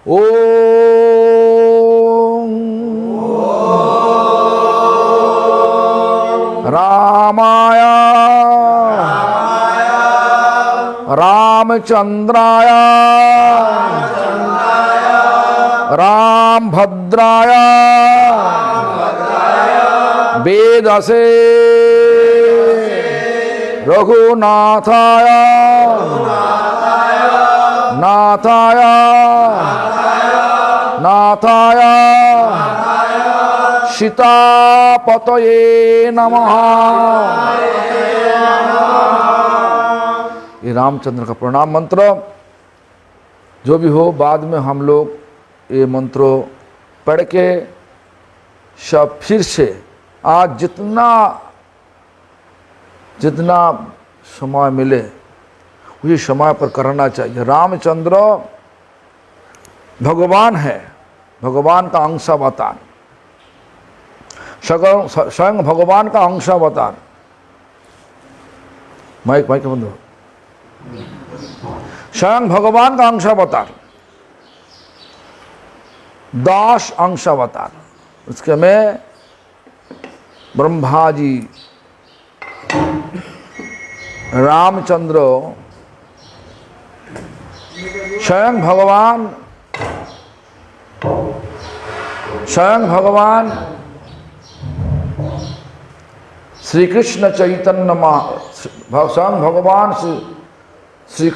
ओम रामाय रामचंद्राय रामभद्राय वेदसे रघुनाथाय नाथाय नाथाय सीतापतये नमः। ये रामचंद्र का प्रणाम मंत्र। जो भी हो, बाद में हम लोग ये मंत्रों पढ़ के सब फिर से आज जितना समय मिले उसी समय पर करना चाहिए। रामचंद्र भगवान है, भगवान का अंशावतार, स्वयं भगवान का अंशावतार। माइक बंद हो। स्वयं भगवान का अंशावतार, 10 अंशावतार। उसके में ब्रह्मा जी, रामचंद्र, स्वयं भगवान श्री कृष्ण चैतन्य स्वयं भगवान श्री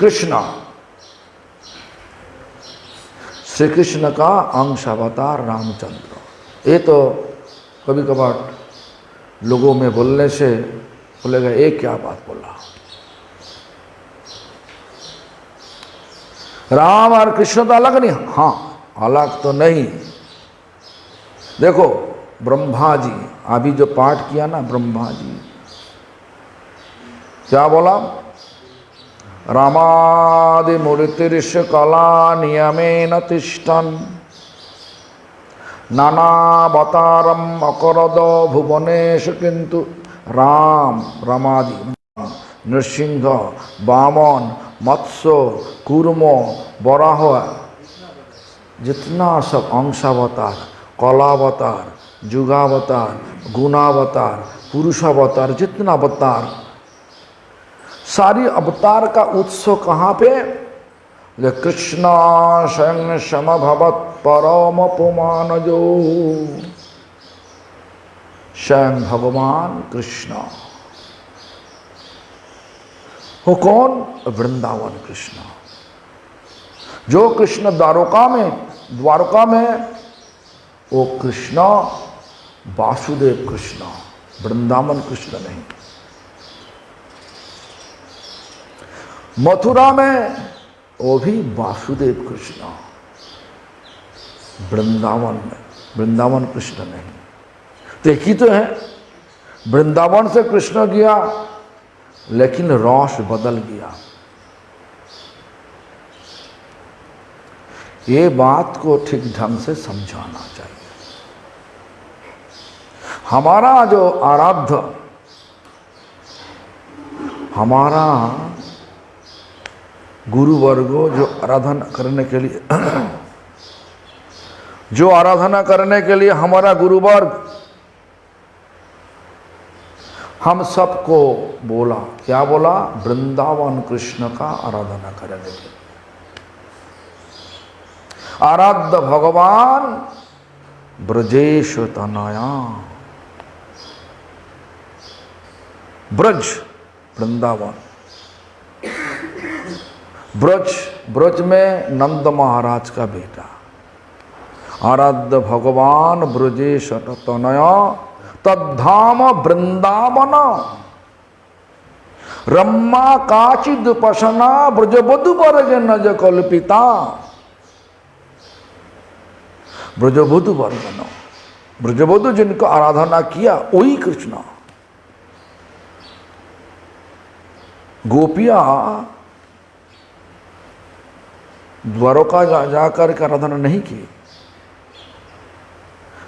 कृष्ण का अंश अवतार रामचंद्र। ये तो कभी कभार लोगों में बोलने से बोलेगा ये क्या बात बोला। राम और कृष्ण तो अलग नहीं? हाँ, अलग तो नहीं। देखो ब्रह्मा जी, अभी जो पाठ किया ना, ब्रह्मा जी क्या बोला? रामादि मूर्तिर्ष कला नियमेन तिष्ठन् नानावतारम अकरद भुवनेषु किंतु। रामादि नृसिंह, वामन, मत्स्य, कूर्म, वराह, जितना सब अंशावतार, कलावतार, जुगावतार, गुणावतार, पुरुषावतार, जितना अवतार, सारी अवतार का उत्सव कहाँ पे? कृष्ण स्वयं समभवत परम पुमान जो। स्वयं भगवान कृष्ण। वो कौन? वृंदावन कृष्ण। जो कृष्ण द्वारका में वो कृष्ण वासुदेव कृष्ण, वृंदावन कृष्ण नहीं। मथुरा में वो भी वासुदेव कृष्ण, वृंदावन कृष्ण नहीं। तो एक ही तो है। वृंदावन से कृष्ण गया लेकिन रस बदल गया। ये बात को ठीक ढंग से समझाना चाहिए। हमारा जो आराध्य, हमारा गुरु वर्गो जो आराधना करने के लिए हमारा गुरु वर्ग हम सबको बोला, क्या बोला? वृंदावन कृष्ण का आराधना करने के लिए। आराध्य भगवान ब्रजेश तनया, ब्रज वृंदावन। ब्रज में नंद महाराज का बेटा। आराध्य भगवान ब्रजेश तनया तद्धाम वृंदावन रम्मा काचिदुपसना ब्रजबधु वर्ग नज कल्पिता। ब्रजबधु वर्ग, ब्रजबधु जिनको आराधना किया वही कृष्ण। गोपियां द्वारका जाकर के आराधना नहीं की।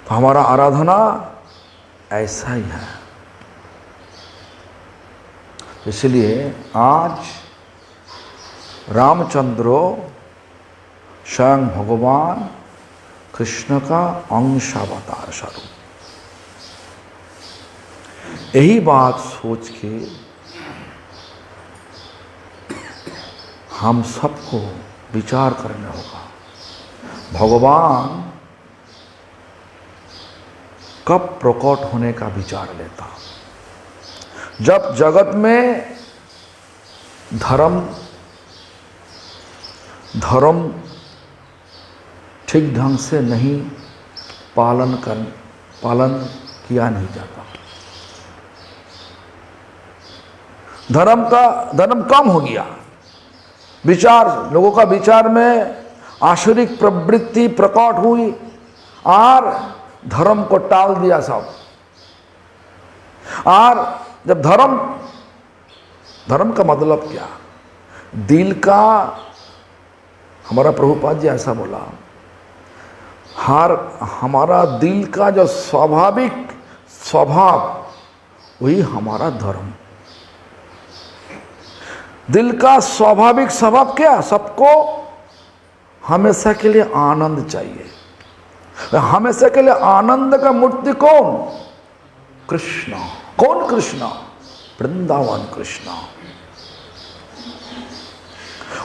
तो हमारा आराधना ऐसा ही है। इसलिए आज रामचंद्र स्वयं भगवान कृष्ण का अंश अवतार स्वरूप। यही बात सोच के हम सबको विचार करना होगा, भगवान कब प्रकट होने का विचार लेता? जब जगत में धर्म ठीक ढंग से नहीं पालन किया नहीं जाता। धर्म कम हो गया, लोगों का विचार में आसुरिक प्रवृत्ति प्रकट हुई और धर्म को टाल दिया सब। और जब धर्म का मतलब क्या? दिल का, हमारा प्रभुपाद जी ऐसा बोला, हमारा दिल का जो स्वाभाविक स्वभाव वही हमारा धर्म। दिल का स्वाभाविक स्वभाव क्या? सबको हमेशा के लिए आनंद चाहिए। हमेशा के लिए आनंद का मूर्ति कौन? कृष्ण। कौन कृष्ण? वृंदावन कृष्ण।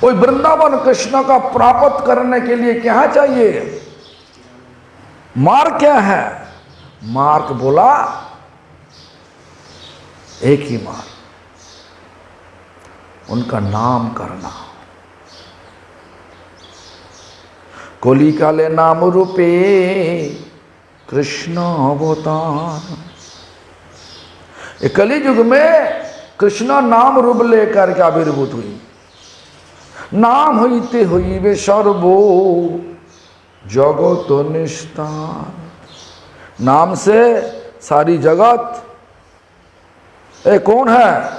वही वृंदावन कृष्ण का प्राप्त करने के लिए क्या चाहिए? मार्ग क्या है? मार्ग बोला एक ही मार्ग, उनका नाम करना। कोली काले नाम रूपे कृष्ण अवतार। कली युग में कृष्ण नाम रूप लेकर के आविर्भूत हुई। नाम होते हुई वे सर्वो जगत निस्तार। नाम से सारी जगत। कौन है?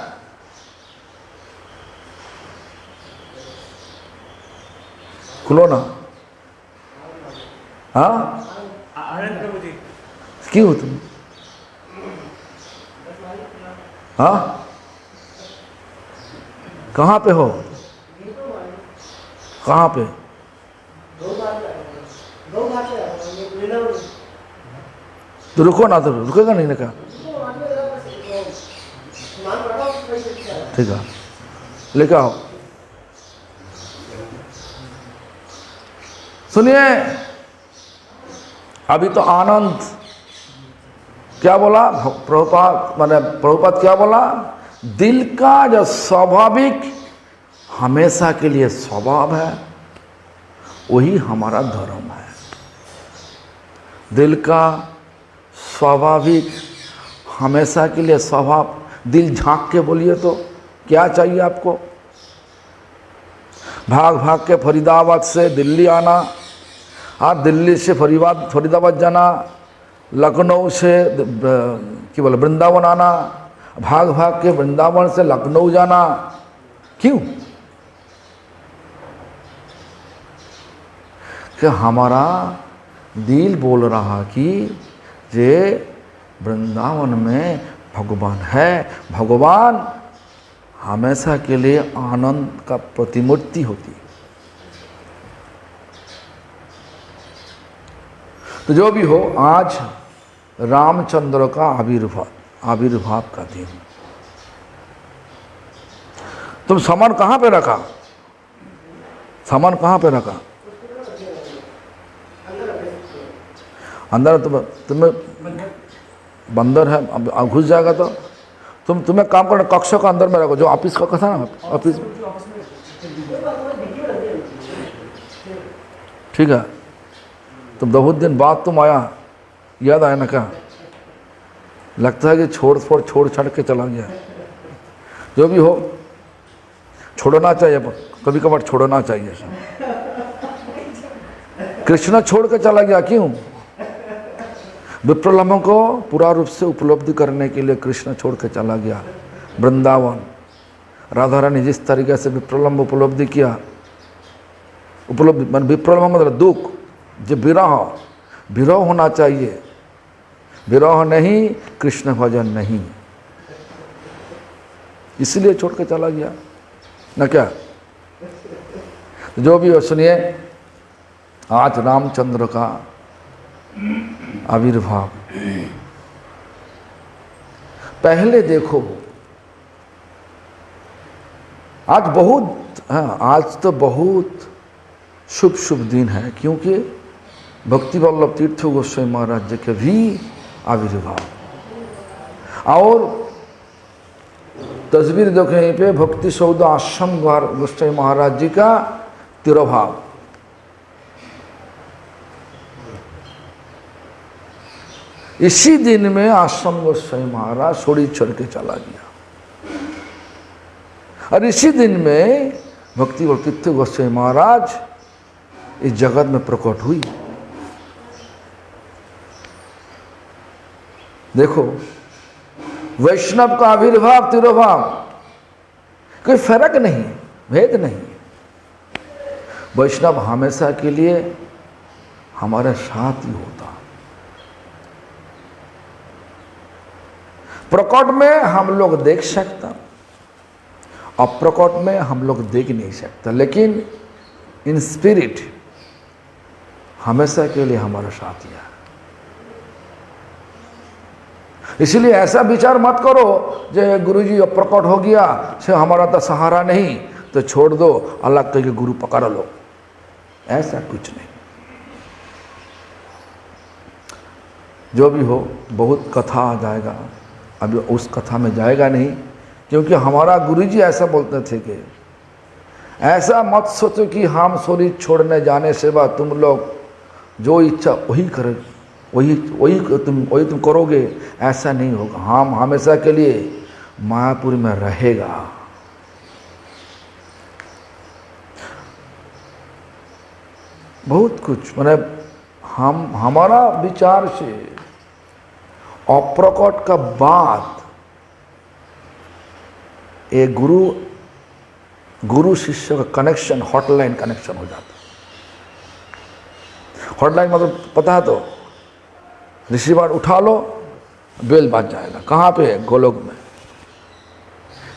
खुलो ना। हाँ, क्यों तुम? हाँ, कहाँ पे हो? कहाँ पे? तो रुको ना, तो रुकेगा नहीं ना क्या? ठीक है, लेके आओ। सुनिए, अभी तो आनंद क्या बोला प्रभुपाद क्या बोला? दिल का जो स्वाभाविक हमेशा के लिए स्वभाव है वही हमारा धर्म है। दिल का स्वाभाविक हमेशा के लिए स्वभाव। दिल झांक के बोलिए तो क्या चाहिए आपको? भाग भाग के फरीदाबाद से दिल्ली आना, और दिल्ली से फरीदाबाद जाना, लखनऊ से क्या बोले वृंदावन आना, भाग भाग के वृंदावन से लखनऊ जाना। क्यों? कि हमारा दिल बोल रहा कि ये वृंदावन में भगवान है। भगवान हमेशा के लिए आनंद का प्रतिमूर्ति होती है। तो जो भी हो, आज रामचंद्र का आविर्भाव का दिन। तुम सामान कहाँ पे रखा? सामान कहाँ पे रखा? अंदर। तुम्हें बंदर है, अब घुस जाएगा तो तुम्हें काम करना, कक्ष का अंदर में रखो, जो ऑफिस का था ना, ऑफिस। ठीक है। तुम बहुत दिन बाद तुम आया, याद आया ना क्या? लगता है कि छोड़ छाड़ के चला गया। जो भी हो, छोड़ना चाहिए, कभी कभार छोड़ना चाहिए। कृष्ण छोड़ के चला गया, क्यों? विप्रलम्ब को पूरा रूप से उपलब्धि करने के लिए कृष्ण छोड़ के चला गया वृंदावन। राधा रानी जिस तरीके से विप्रलम्ब उपलब्धि किया, विप्रलम्ब मतलब दुख, जो विरह होना चाहिए। विरह नहीं, कृष्ण भजन नहीं, इसलिए छोड़ के चला गया ना क्या? जो भी हो, सुनिए, आज रामचंद्र का आविर्भाव। पहले देखो, आज बहुत, हाँ आज तो बहुत शुभ शुभ दिन है, क्योंकि भक्ति वल्लभ तीर्थ गोस्वामी महाराज जी के भी आविर्भाव। और तस्वीर देखो यहीं पे, भक्ति सौदा आश्रम गोस्वामी महाराज जी का तिरुभाव। इसी दिन में आश्रम गोस्वामी महाराज छोड़ी छोड़ के चला गया, और इसी दिन में भक्ति वल्लभ तीर्थ गोस्वामी महाराज इस जगत में प्रकट हुई। देखो, वैष्णव का आविर्भाव तिरुभाव, कोई फर्क नहीं, भेद नहीं। वैष्णव हमेशा के लिए हमारे साथ ही होता। प्रकट में हम लोग देख सकता, अप्रकट में हम लोग देख नहीं सकता, लेकिन इन स्पिरिट हमेशा के लिए हमारा साथी है। इसलिए ऐसा विचार मत करो जो गुरुजी अब प्रकट हो गया से हमारा तो सहारा नहीं, तो छोड़ दो, अल्लाह के गुरु पकड़ लो, ऐसा कुछ नहीं। जो भी हो, बहुत कथा आ जाएगा, अभी उस कथा में जाएगा नहीं, क्योंकि हमारा गुरुजी ऐसा बोलते थे कि ऐसा मत सोचो कि हम शरीर छोड़ने जाने से बाद तुम लोग जो इच्छा वही करो, वही तुम करोगे, ऐसा नहीं होगा। हम हमेशा के लिए मायापुर में रहेगा। बहुत कुछ मतलब हमारा विचार से अप्रकट का बाद एक गुरु शिष्य का कनेक्शन, हॉटलाइन कनेक्शन हो जाता। हॉटलाइन मतलब पता है तो, रिसीवर उठा लो, बेल बाज जाएगा। कहाँ पे? गोलोक में।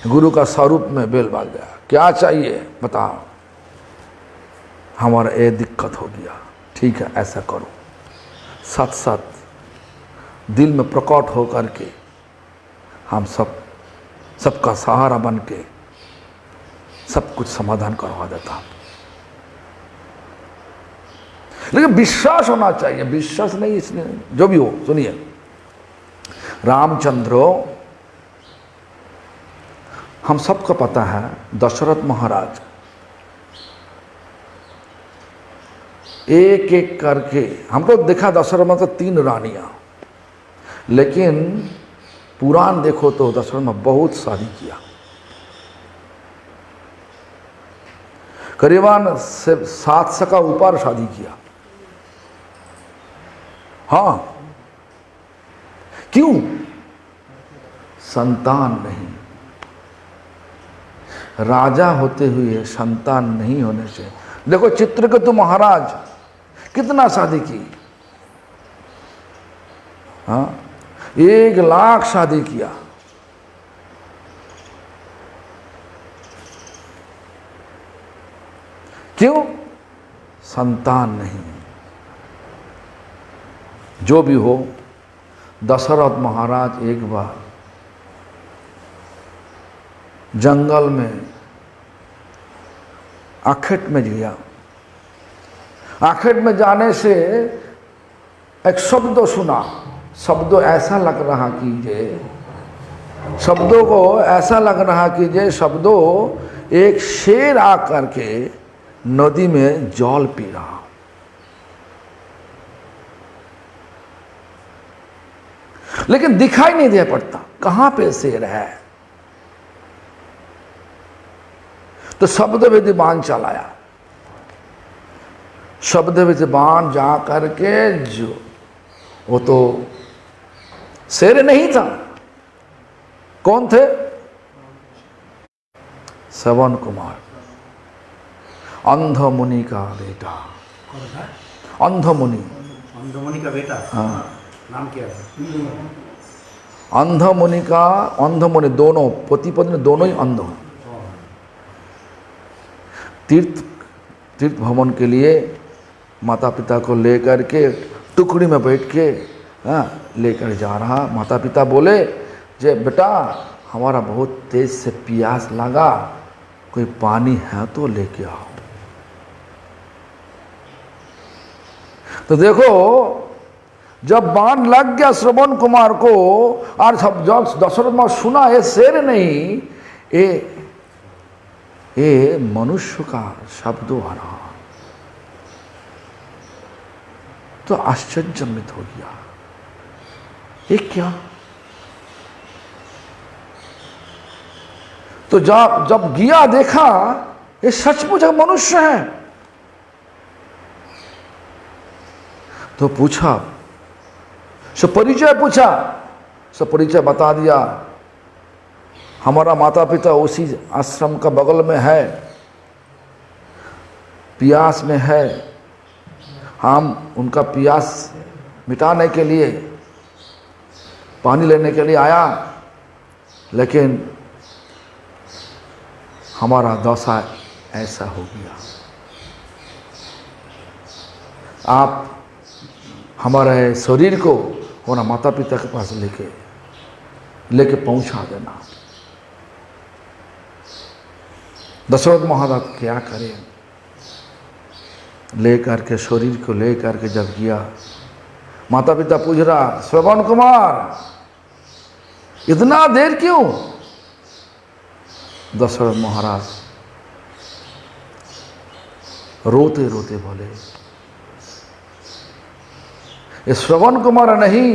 गुरु का स्वरूप में बेल बाज गया, क्या चाहिए बताओ, हमारा ये दिक्कत हो गया, ठीक है ऐसा करो। साथ साथ दिल में प्रकट हो करके हम सबका सहारा बन के सब कुछ समाधान करवा देता। लेकिन विश्वास होना चाहिए, विश्वास नहीं इसलिए, जो भी हो। सुनिए, रामचंद्र, हम सबको पता है, दशरथ महाराज एक एक करके, हमको देखा दशरथ में तो 3 रानियां, लेकिन पुराण देखो तो दशरथ में बहुत शादी किया, करीबन 700 का ऊपर शादी किया। हाँ, क्यों? संतान नहीं, राजा होते हुए संतान नहीं होने से। देखो चित्रकेतु महाराज कितना शादी की, हाँ 1 लाख शादी किया, क्यों? संतान नहीं। जो भी हो, दशरथ महाराज एक बार जंगल में आखेट में गया। आखेट में जाने से एक शब्द सुना, शब्द ऐसा लग रहा कि जे शब्दों को ऐसा लग रहा कि जे शब्दों एक शेर आकर के नदी में जल पी रहा। लेकिन दिखाई नहीं दे पड़ता कहां पे शेर है। तो शब्द विद्वान चलाया, शब्द विद्वान जा करके, जो वो तो शेर नहीं था, कौन थे? श्रवण कुमार, अंध मुनि का बेटा। अंध मुनि का बेटा। हाँ, नाम क्या है? अंध मुनि दोनों पति पत्नी दोनों ही अंध हो। तीर्थ भ्रमण के लिए माता पिता को लेकर के टुकड़ी में बैठ के लेकर जा रहा। माता पिता बोले जे बेटा हमारा बहुत तेज से प्यास लगा, कोई पानी है तो लेके आओ। तो देखो जब बाण लग गया श्रवण कुमार को, और जब दशरथ महाराज सुना ये शेर नहीं, ये मनुष्य का शब्द आ रहा, तो आश्चर्यजनित हो गया, ये क्या? तो जब गया देखा ये सचमुच मनुष्य है, तो पूछा, परिचय पूछा, परिचय बता दिया, हमारा माता पिता उसी आश्रम का बगल में है, प्यास में है, हम उनका प्यास मिटाने के लिए पानी लेने के लिए आया, लेकिन हमारा दशा ऐसा हो गया, आप हमारे शरीर को हमारा माता पिता के पास लेके पहुंचा देना। दशरथ महाराज क्या करें, लेकर के शरीर को लेकर के जब गया, माता पिता पूछ रहा, श्रवण कुमार इतना देर क्यों? दशरथ महाराज रोते रोते बोले, ये श्रवण कुमार नहीं,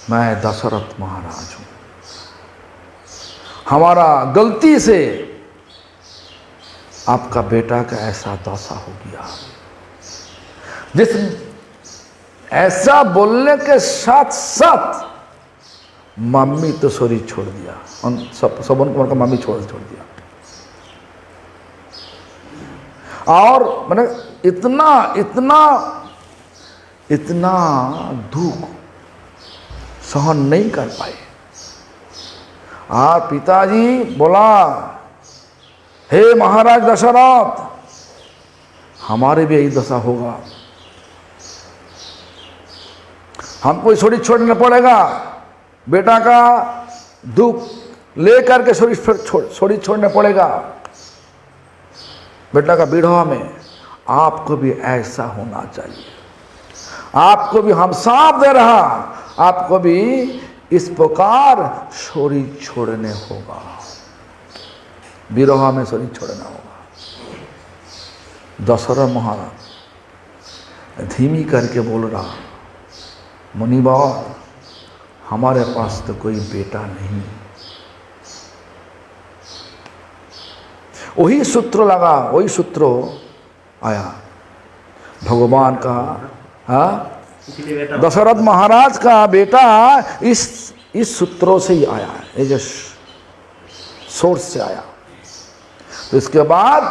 मैं दशरथ महाराज हूं, हमारा गलती से आपका बेटा का ऐसा दशा हो गया। जिस ऐसा बोलने के साथ साथ मम्मी तो शरीर छोड़ दिया, श्रवण कुमार का मम्मी छोड़ दिया, और मैंने इतना दुख सहन नहीं कर पाए। और पिताजी बोला, हे महाराज दशरथ, हमारे भी यही दशा होगा, हमको शरीर छोड़ना पड़ेगा, बेटा का दुख लेकर के शरीर छोड़ना पड़ेगा, बेटा का विधवा में आपको भी ऐसा होना चाहिए, आपको भी हम साथ दे रहा, आपको भी इस प्रकार शरीर छोड़ने होगा, विरह में शरीर छोड़ना होगा। दशरथ महाराज धीमी करके बोल रहा, मुनिवर हमारे पास तो कोई बेटा नहीं। वही सूत्र लगा, वही सूत्र आया भगवान का, दशरथ महाराज का बेटा इस सूत्रों से ही आया है, ये जो सोर्स से आया। तो इसके बाद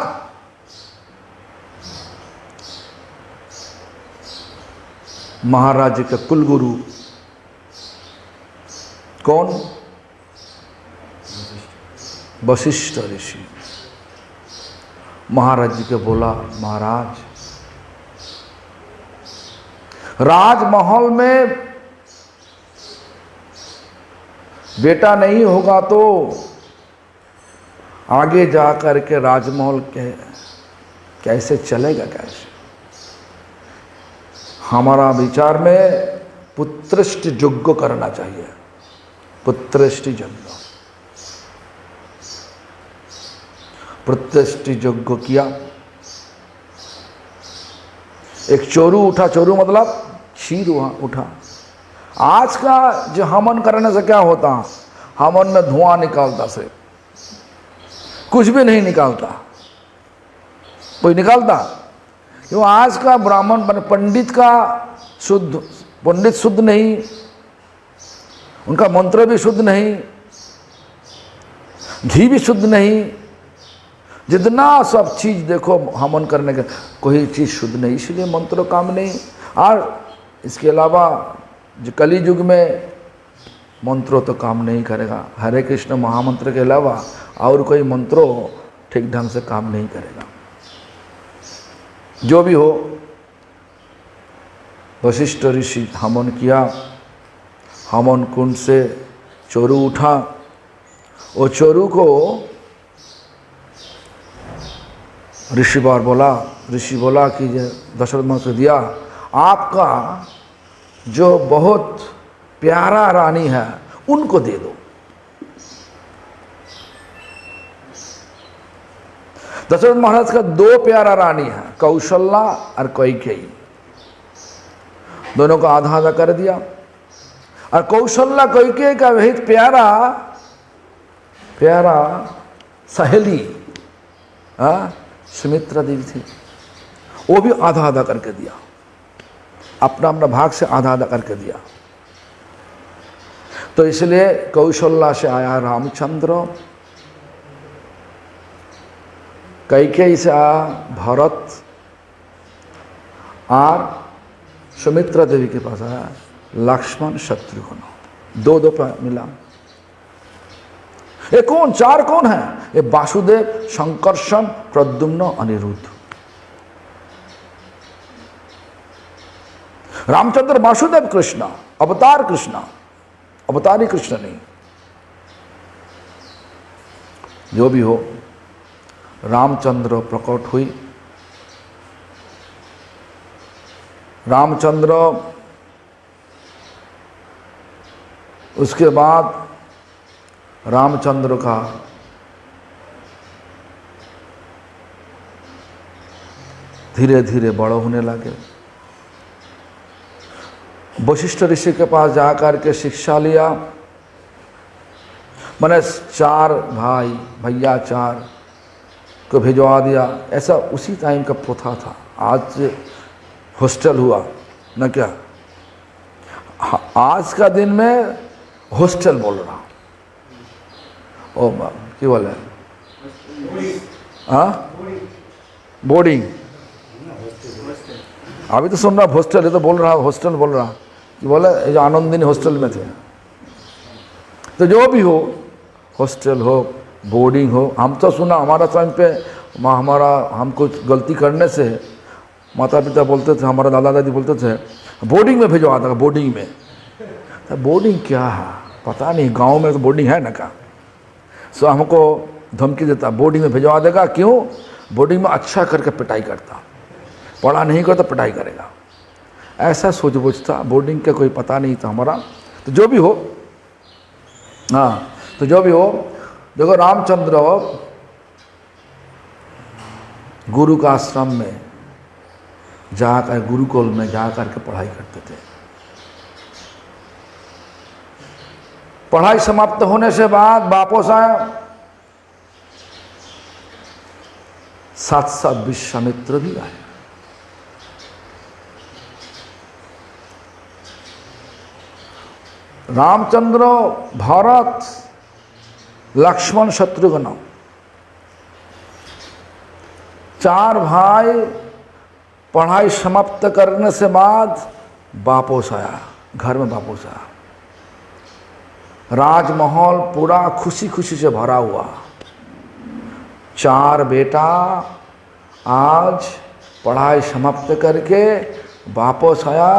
महाराज का कुलगुरु कौन? वशिष्ठ ऋषि। महाराज जी के बोला, महाराज राजमहल में बेटा नहीं होगा तो आगे जा कर के राजमहल कैसे चलेगा, कैसे? हमारा विचार में पुत्रष्ट यज्ञ करना चाहिए, पुत्रष्ट यज्ञ। पुत्रष्ट यज्ञ किया, एक चोरू उठा, चोरू मतलब क्षीर उठा। आज का जो हवन करने से क्या होता, हवन में धुआं निकालता से कुछ भी नहीं निकालता, कोई निकालता क्यों? आज का ब्राह्मण पंडित का पंडित शुद्ध नहीं, उनका मंत्र भी शुद्ध नहीं, घी भी शुद्ध नहीं, जितना सब चीज देखो हवन करने का कोई चीज शुद्ध नहीं, इसलिए मंत्र काम नहीं। और इसके अलावा जो कली युग में मंत्रों तो काम नहीं करेगा, हरे कृष्ण महामंत्र के अलावा और कोई मंत्रों ठीक ढंग से काम नहीं करेगा। जो भी हो वशिष्ठ ऋषि हवन किया, हवन कुंड से चोरू उठा। वो चोरू को ऋषि बोला कि दशरथ महाराज को दिया, आपका जो बहुत प्यारा रानी है उनको दे दो। दशरथ महाराज का दो प्यारा रानी है, कौशल्या और कैकेयी, दोनों को आधा आधा कर दिया। और कौशल्या कैकेयी का वही प्यारा सहेली सुमित्रा देवी थी, वो भी आधा आधा करके दिया, अपना अपना भाग से आधा आधा करके दिया। तो इसलिए कौशल्या से आया रामचंद्र, कैकेयी से आया भरत, और सुमित्रा देवी के पास आया लक्ष्मण शत्रुघ्न। दो दो पर मिला। ये कौन, चार कौन है? ये वासुदेव, संकर्षण, प्रद्युम्न, अनिरुद्ध। रामचंद्र वासुदेव कृष्ण, अवतार कृष्ण, अवतारी कृष्ण नहीं। जो भी हो, रामचंद्र प्रकट हुई। रामचंद्र, उसके बाद रामचंद्र का धीरे धीरे बड़ो होने लगे। वशिष्ठ ऋषि के पास जाकर के शिक्षा लिया। मैंने चार भाई भैया चार को भिजवा दिया, ऐसा उसी टाइम का प्रथा था। आज हॉस्टल हुआ न क्या, आज का दिन में हॉस्टल बोल रहा। ओ क्या बोले? हाँ, बोर्डिंग। अभी तो सुन रहा हॉस्टल, ये तो बोल रहा हॉस्टल बोल रहा कि बोले जो आनंदिनी हॉस्टल में थे। तो जो भी हो, हॉस्टल हो, बोर्डिंग हो, हम तो सुना हमारा टाइम पे हम कुछ गलती करने से माता पिता बोलते थे, हमारा दादा दादी बोलते थे बोर्डिंग में भेजो आता, बोर्डिंग में। तो बोर्डिंग क्या है पता नहीं, गांव में तो बोर्डिंग है ना का। सो हमको धमकी देता, बोर्डिंग में भेजवा देगा। क्यों? बोर्डिंग में अच्छा करके पिटाई करता, पढ़ा नहीं कर तो पिटाई करेगा, ऐसा सोच बूझ था। बोर्डिंग का कोई पता नहीं था हमारा। तो जो भी हो, हाँ, तो जो भी हो, देखो रामचंद्र गुरु का आश्रम में जाकर, गुरुकुल में जाकर के पढ़ाई करते थे। पढ़ाई समाप्त होने से बाद वापस आया। साथ साथ विश्वामित्र भी आए। रामचंद्र, भरत, लक्ष्मण, शत्रुघ्न, चार भाई पढ़ाई समाप्त करने से बाद वापस आया, घर में वापस आया। राजमहल पूरा खुशी खुशी से भरा हुआ। चार बेटा आज पढ़ाई समाप्त करके वापस आया,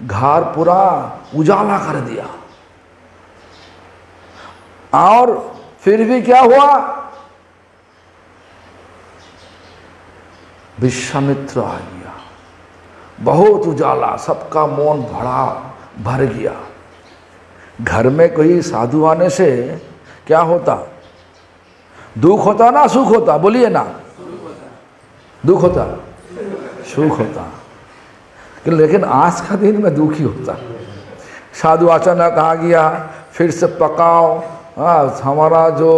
घर पूरा उजाला कर दिया। और फिर भी क्या हुआ? विश्वामित्र आ गया, बहुत उजाला, सबका मन भर गया। घर में कोई साधु आने से क्या होता? दुख होता ना सुख होता? बोलिए ना, दुख होता, सुख होता। लेकिन आज का दिन में दुखी होता। साधु अचानक आ गया, फिर से पकाओ, हमारा जो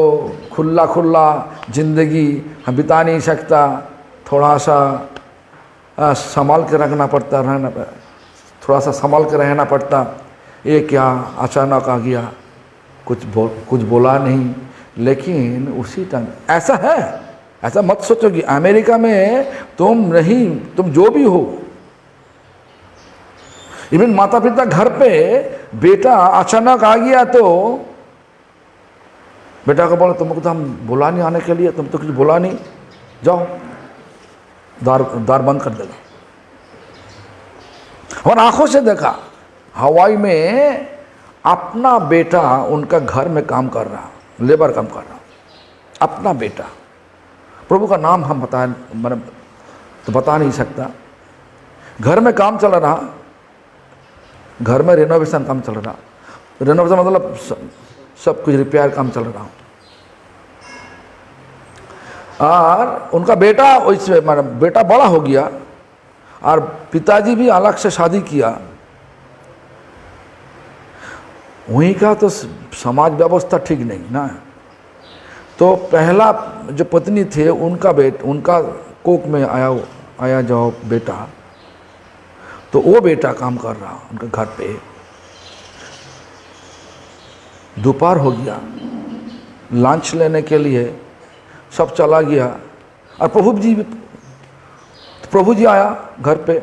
खुला खुला जिंदगी हम बिता नहीं सकता, थोड़ा सा संभाल के रखना पड़ता, थोड़ा सा संभाल के रहना पड़ता। ये क्या अचानक आ गया, कुछ बोला नहीं। लेकिन उसी टाइम ऐसा है, ऐसा मत सोचो कि अमेरिका में तुम जो भी हो, इवन माता पिता घर पे बेटा अचानक आ गया तो बेटा को बोला तुमको तो हम बुला नहीं आने के लिए, तुम तो कुछ बोला नहीं, जाओ, द्वार बंद कर देगा। और आंखों से देखा हवाई में अपना बेटा उनका घर में काम कर रहा, लेबर काम कर रहा, अपना बेटा। प्रभु का नाम हम मैंने तो बता नहीं सकता। घर में काम चल रहा, घर में रेनोवेशन काम चल रहा, रेनोवेशन मतलब सब कुछ रिपेयर काम चल रहा। और उनका बेटा वैसे मतलब बेटा बड़ा हो गया और पिताजी भी अलग से शादी किया। वहीं का तो समाज व्यवस्था ठीक नहीं ना। तो पहला जो पत्नी थे उनका कोख में आया जो बेटा, तो वो बेटा काम कर रहा उनके घर पे। दोपहर हो गया, लंच लेने के लिए सब चला गया और प्रभु जी आया घर पे।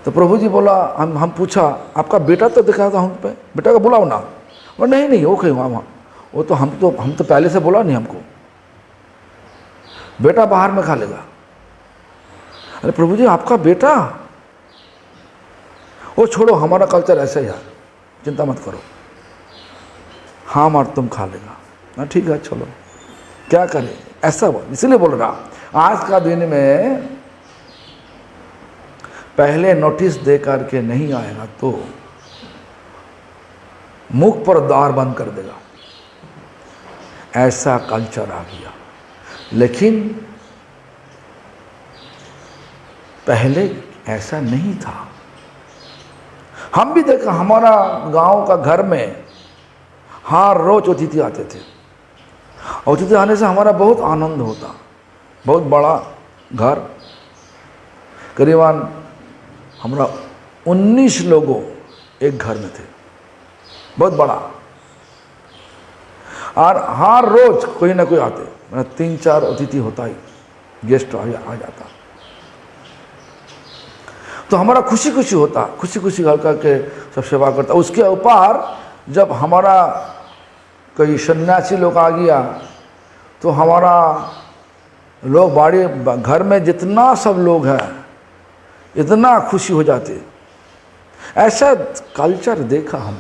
तो प्रभु जी बोला, हम पूछा आपका बेटा तो दिखा था हम पे, बेटा को बुलाओ ना। और नहीं वो कहीं वहाँ, वो तो हम तो पहले से बोला नहीं हमको, बेटा बाहर में खा लेगा। अरे प्रभु जी आपका बेटा, वो छोड़ो हमारा कल्चर ऐसा ही है, चिंता मत करो, हाँ और तुम खा लेगा। हाँ ठीक है चलो, क्या करें ऐसा बोल, इसलिए बोल रहा आज का दिन में पहले नोटिस दे करके नहीं आएगा तो मुख पर द्वार बंद कर देगा, ऐसा कल्चर आ गया। लेकिन पहले ऐसा नहीं था। हम भी देखा हमारा गांव का घर में हर रोज अतिथि आते थे। अतिथि आने से हमारा बहुत आनंद होता, बहुत बड़ा घर, करीबन हमारा 19 लोगों एक घर में थे, बहुत बड़ा। और हर रोज कोई ना कोई आते, मतलब 3-4 अतिथि होता ही, गेस्ट आ जाता। तो हमारा खुशी खुशी होता, खुशी खुशी घर करके सब सेवा करता। उसके ऊपर जब हमारा कोई सन्यासी लोग आ गया तो हमारा लोग बाड़ी घर में जितना सब लोग हैं इतना खुशी हो जाते। ऐसा कल्चर देखा हम।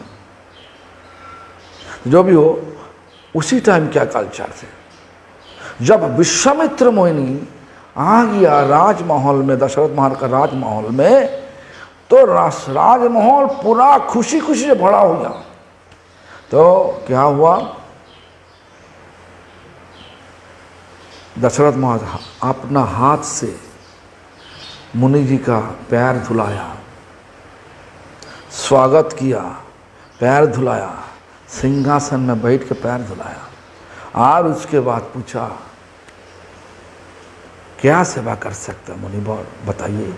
जो भी हो, उसी टाइम क्या कल्चर थे। जब विश्वामित्र मुनि आ गया राजमहल में, दशरथ महाराज का राजमहल में, तो राजमहल पूरा खुशी खुशी से भरा हो गया। तो क्या हुआ, दशरथ महाराज अपना हाथ से मुनि जी का पैर धुलाया, स्वागत किया, पैर धुलाया, सिंहासन में बैठ के पैर धुलाया। और उसके बाद पूछा क्या सेवा कर सकता मुनिवर बताइए।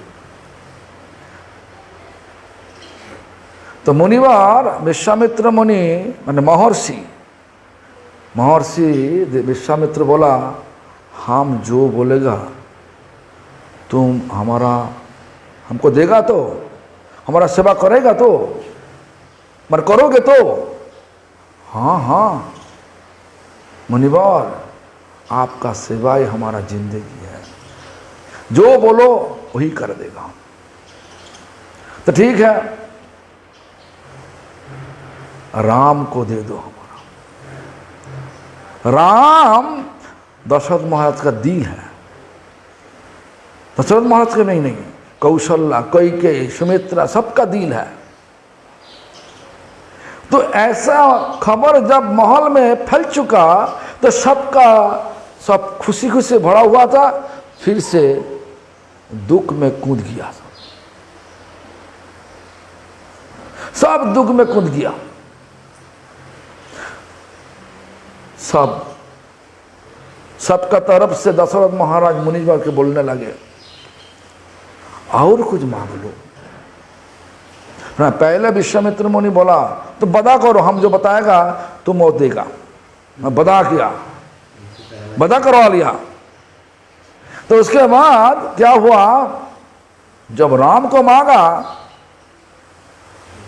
तो मुनिवर विश्वामित्र मुनि माने महर्षि विश्वामित्र बोला, हम जो बोलेगा तुम हमको देगा तो, हमारा सेवा करेगा तो, मर करोगे तो। हाँ मुनिवर, आपका सेवा ही हमारा जिंदगी है, जो बोलो वही कर देगा। तो ठीक है, राम को दे दो हमारा। राम दशरथ महाराज का दिल है, दशरथ महाराज का नहीं, कौशल्या, कैकेयी, सुमित्रा सबका दिल है। तो ऐसा खबर जब महल में फैल चुका तो सब खुशी खुशी भरा हुआ था, फिर से दुख में कूद गया। सब दुख में कूद गया। सबका तरफ से दशरथ महाराज मुनिवर के बोलने लगे, और कुछ मांग लो। पहले विश्वामित्र मुनि बोला तो बदा करो, हम जो बताएगा तुम वो देगा। मैं बदा किया, बदा करवा लिया। तो उसके बाद क्या हुआ, जब राम को मांगा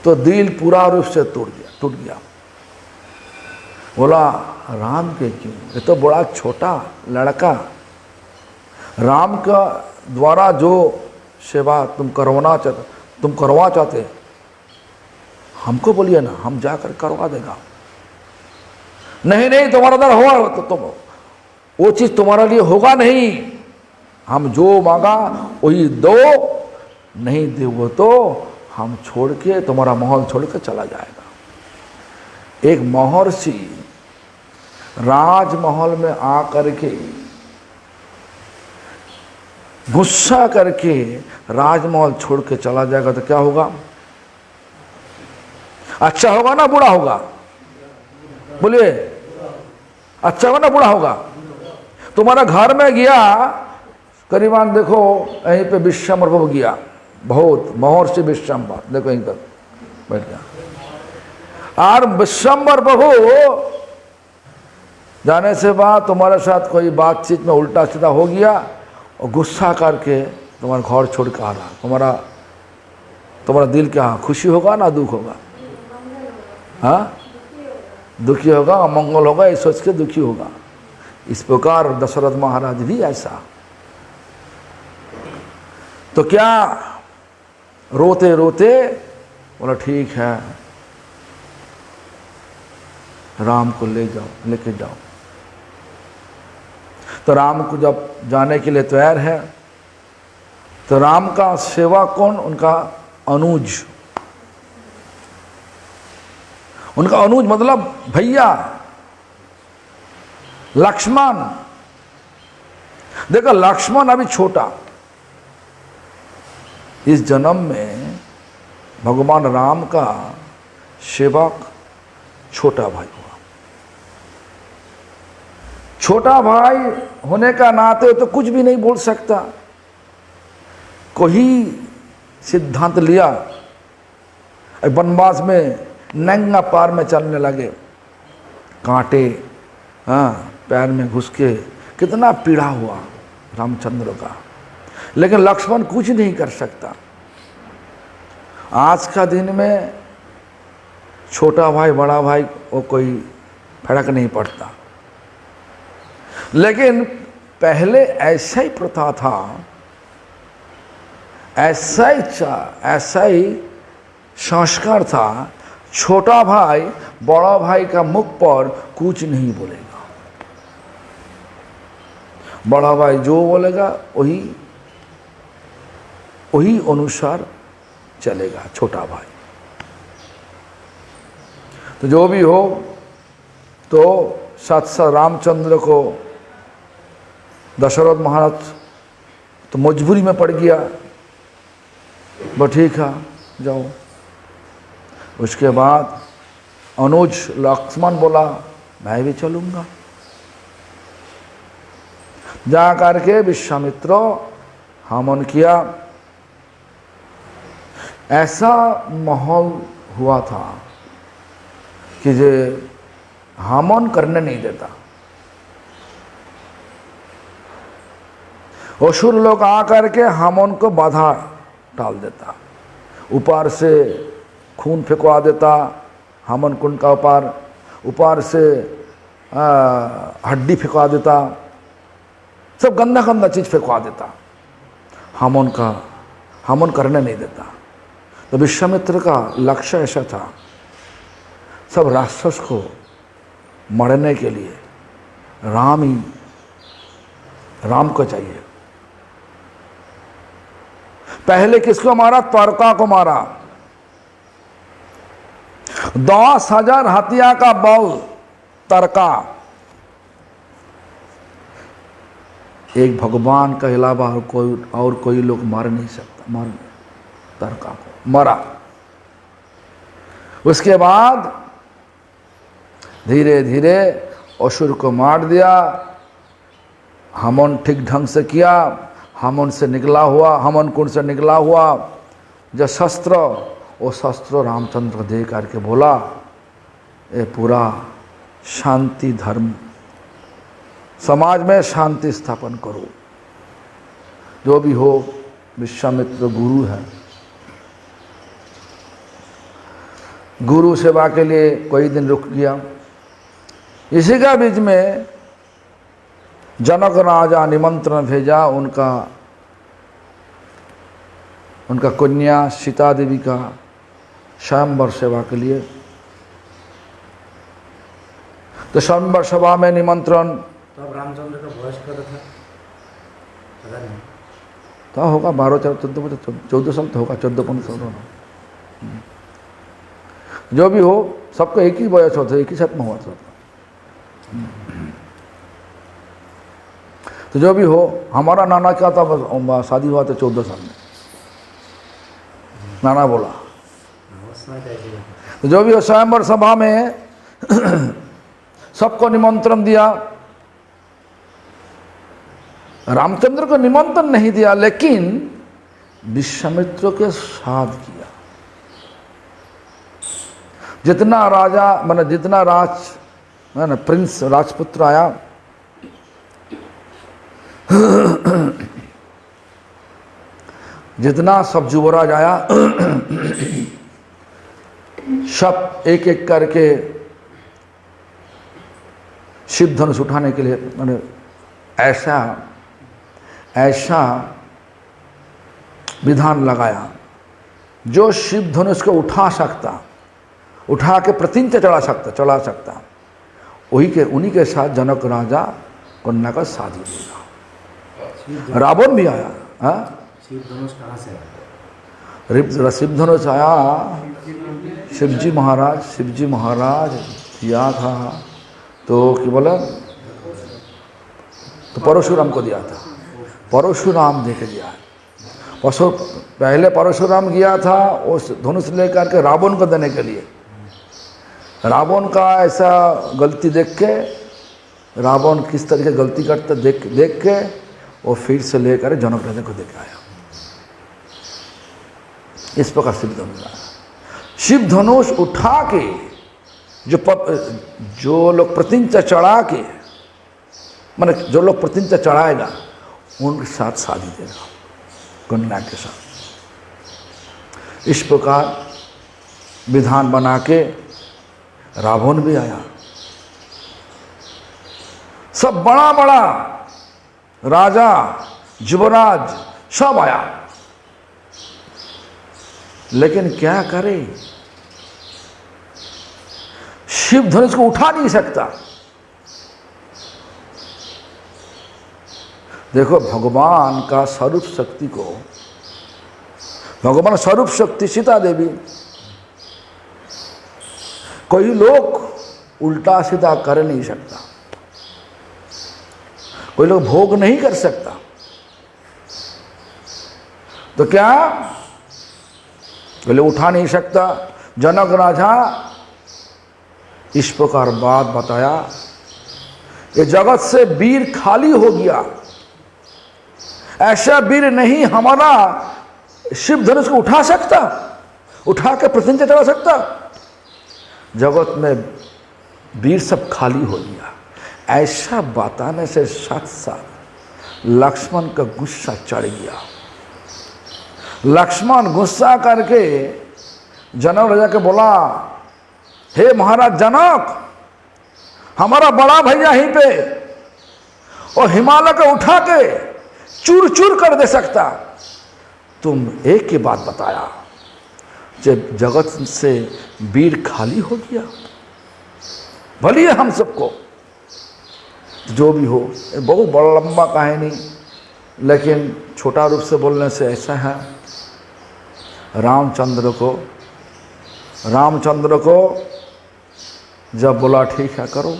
तो दिल पूरा रूप से टूट गया। बोला राम के क्यों, ये तो बड़ा छोटा लड़का, राम का द्वारा जो सेवा तुम करवा चाहते, हमको बोलिए ना, हम जाकर करवा देगा। नहीं तुम्हारा दर हुआ तो तुम वो चीज तुम्हारे लिए होगा नहीं। हम जो मांगा वही दो, नहीं दे वो तो हम छोड़ के, तुम्हारा महल छोड़ के चला जाएगा। एक महर्षि राजमहल में आकर के गुस्सा करके राजमहल छोड़ के चला जाएगा तो क्या होगा? अच्छा होगा ना बुरा होगा? बोलिए, अच्छा होगा ना बुरा होगा? तुम्हारा घर में गया, करीबन देखो यहीं पे विश्वम्बर प्रभु गया, बहुत महर्षि विश्वम्बर, देखो यहीं पर बैठ गया। और विश्वम्बर प्रभु जाने से बाद तुम्हारे साथ कोई बातचीत में उल्टा सीधा हो गया और गुस्सा करके तुम्हारा घर छोड़ कर आ रहा, तुम्हारा दिल क्या खुशी होगा ना दुख होगा? हाँ, दुखी होगा, अमंगल होगा, ये सोच के दुखी होगा। इस प्रकार दशरथ महाराज भी ऐसा, तो क्या रोते रोते बोला ठीक है राम को लेके जाओ। तो राम को जब जाने के लिए तैयार है, तो राम का सेवा कौन? उनका अनुज, उनका अनुज मतलब भैया लक्ष्मण। देखो लक्ष्मण अभी छोटा, इस जन्म में भगवान राम का सेवक छोटा भाई हुआ। छोटा भाई होने का नाते तो कुछ भी नहीं बोल सकता, कोई सिद्धांत लिया, वनवास में नंगा पार में चलने लगे, कांटे पैर में घुस के, कितना पीड़ा हुआ रामचंद्र का, लेकिन लक्ष्मण कुछ नहीं कर सकता। आज का दिन में छोटा भाई बड़ा भाई वो कोई फर्क नहीं पड़ता, लेकिन पहले ऐसा ही प्रथा था, ऐसा ही संस्कार था, छोटा भाई बड़ा भाई का मुख पर कुछ नहीं बोलेगा, बड़ा भाई जो बोलेगा वही अनुसार चलेगा छोटा भाई। तो जो भी हो, तो साथ रामचंद्र को दशरथ महाराज तो मजबूरी में पड़ गया, बस ठीक है जाओ। उसके बाद अनुज लक्ष्मण बोला मैं भी चलूंगा। जा करके विश्वामित्र हवन किया। ऐसा माहौल हुआ था कि जे हवन करने नहीं देता, असुर लोग आकर के हवन को बाधा डाल देता, ऊपर से खून फेंकवा देता हवन कुंड का, ऊपर से हड्डी फेंकवा देता, सब गंदा गंदा चीज फेंकवा देता, हवन करने नहीं देता। तो विश्वामित्र का लक्ष्य ऐसा था, सब राक्षस को मरने के लिए राम को चाहिए। पहले किसको मारा? त्वरका को मारा। 10,000 हथिया का बल तरका, एक भगवान का अलावा और कोई लोग मार नहीं सकता, तरका को मरा। उसके बाद धीरे धीरे असुर को मार दिया। हवन ठीक ढंग से किया, हवन कुंड से निकला हुआ जो शस्त्र, वो शस्त्र रामचंद्र को दे करके बोला ये पूरा शांति धर्म, समाज में शांति स्थापन करो। जो भी हो, विश्वामित्र गुरु है, गुरु सेवा के लिए कोई दिन रुक गया। इसी का बीच में जनक राजा निमंत्रण भेजा, उनका उनका कन्या सीता देवी का स्वयंवर सेवा के लिए। तो स्वयंवर सभा में निमंत्रण। तो अब रामचंद्र का बयस कर था, पता नहीं, तो होगा 12-14 साल तो होगा, 14-15 साल होगा, जो भी हो, सबका एक ही बयस होता है, एक ही साथ में हुआ था। तो जो भी हो, हमारा नाना क्या था, शादी हुआ था 14 साल में, नाना बोला। तो जो भी हो, स्वयंवर सभा में सबको निमंत्रण दिया। रामचंद्र को निमंत्रण नहीं दिया, लेकिन विश्वामित्र के साथ किया। जितना राजा मतलब जितना प्रिंस राजपुत्र आया, जितना सब युवराज आया, सब एक एक करके शिव धनुष उठाने के लिए मैंने ऐसा विधान लगाया, जो शिव धनुष को उठा सकता, उठा के प्रतिंच चढ़ा सकता, उन्हीं के साथ जनक राजा कन्या का शादी देगा। रावण भी आया। शिव धनुष कहाँ से आया? शिव धनुष आया, शिवजी महाराज दिया था, तो क्या बोला, तो परशुराम को दिया था, परशुराम दे के दिया। पहले परशुराम गया था उस धनुष लेकर के रावण को देने के लिए। रावण का ऐसा गलती देख के, रावण किस तरीके गलती करता देख के वो फिर से लेकर जनक राजा को देके आया। इस प्रकार शिव धनुष आया। शिव धनुष उठा के जो लोग प्रतिंचा चढ़ा के, माने जो लोग प्रतिंचा चढ़ाएगा उनके साथ शादी देगा, कन्या के साथ। इस प्रकार विधान बना के रावण भी आया, सब बड़ा बड़ा राजा युवराज सब आया, लेकिन क्या करे, शिव धनुष को उठा नहीं सकता। देखो भगवान का स्वरूप शक्ति को, भगवान स्वरूप शक्ति सीता देवी, कोई लोग उल्टा सीधा कर नहीं सकता, कोई लोग भोग नहीं कर सकता। तो क्या कोई लोग उठा नहीं सकता। जनक राजा इस प्रकार बात बताया, ये जगत से वीर खाली हो गया, ऐसा वीर नहीं हमारा शिव धनुष को उठा सकता, उठा के प्रतिंचा चढ़ा सकता। जगत में वीर सब खाली हो गया। ऐसा बताने से साथ साथ लक्ष्मण का गुस्सा चढ़ गया। लक्ष्मण गुस्सा करके जनक राजा के बोला, हे महाराज जनक, हमारा बड़ा भैया यहीं पे और हिमालय को उठा के चूर चूर कर दे सकता, तुम एक ही बात बताया, जब जगत से वीर खाली हो गया, भली है हम सबको। जो भी हो, बहुत बड़ा लंबा कहानी, लेकिन छोटा रूप से बोलने से ऐसा है, रामचंद्र को जब बोला ठीक है करो,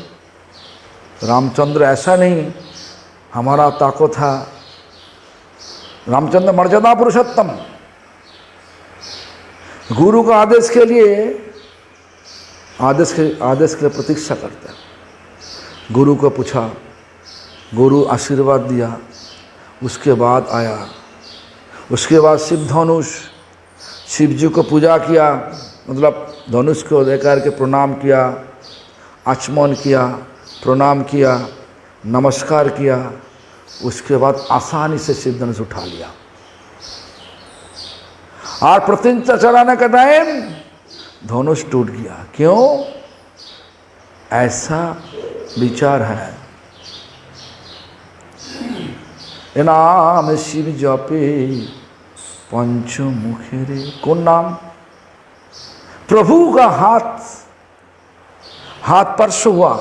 रामचंद्र ऐसा नहीं हमारा ताकत है, रामचंद्र मर्यादा पुरुषोत्तम, गुरु का आदेश के लिए प्रतीक्षा करते हैं। गुरु को पूछा, गुरु आशीर्वाद दिया, उसके बाद आया, उसके बाद शिव धनुष, शिव जी को पूजा किया, मतलब धनुष को लेकर के प्रणाम किया, आचमन किया, प्रणाम किया, नमस्कार किया, उसके बाद आसानी से शिव धनुष उठा लिया। और प्रतिंचा चढ़ाने का टाइम धनुष टूट गया। क्यों? ऐसा विचार है, नाम शिव जपे पंचमुखे रे, कौन नाम? प्रभु का हाथ स्पर्श हुआ,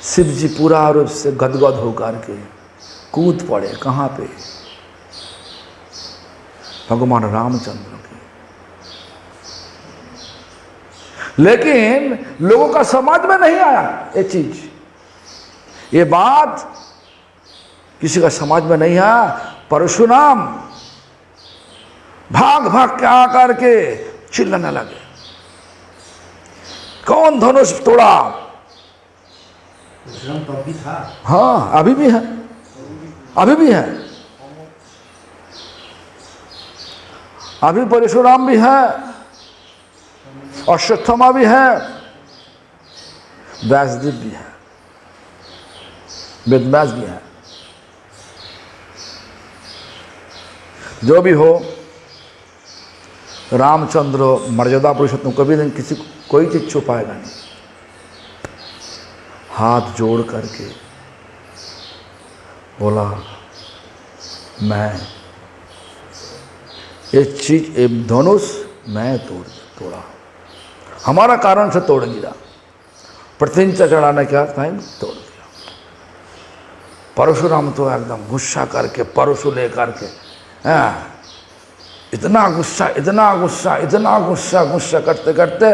शिव जी पूरा रूप से गदगद होकर के कूद पड़े। कहाँ पे? भगवान रामचंद्र के। लेकिन लोगों का समझ में नहीं आया ये चीज, ये बात किसी का समझ में नहीं आया। परशुराम भाग भाग के आकर के चिल्लाने लगे, कौन धनुष तोड़ा? परशुराम तब भी था। हाँ, अभी भी है, अभी भी है, अभी परशुराम भी है, अश्वत्थामा भी है, व्यासदेव भी है, वेदव्यास भी है। जो भी हो, रामचंद्र मर्यादा पुरुषोत्तम कभी नहीं किसी कोई चीज छुपाएगा नहीं। हाथ जोड़ करके बोला, मैं ये चीज, ये धनुष मैं तोड़ा, हमारा कारण से तोड़ गिरा, प्रतिंचा चढ़ाने का टाइम तोड़ दिया। परशुराम तो एकदम गुस्सा करके परशु लेकर के इतना गुस्सा करते करते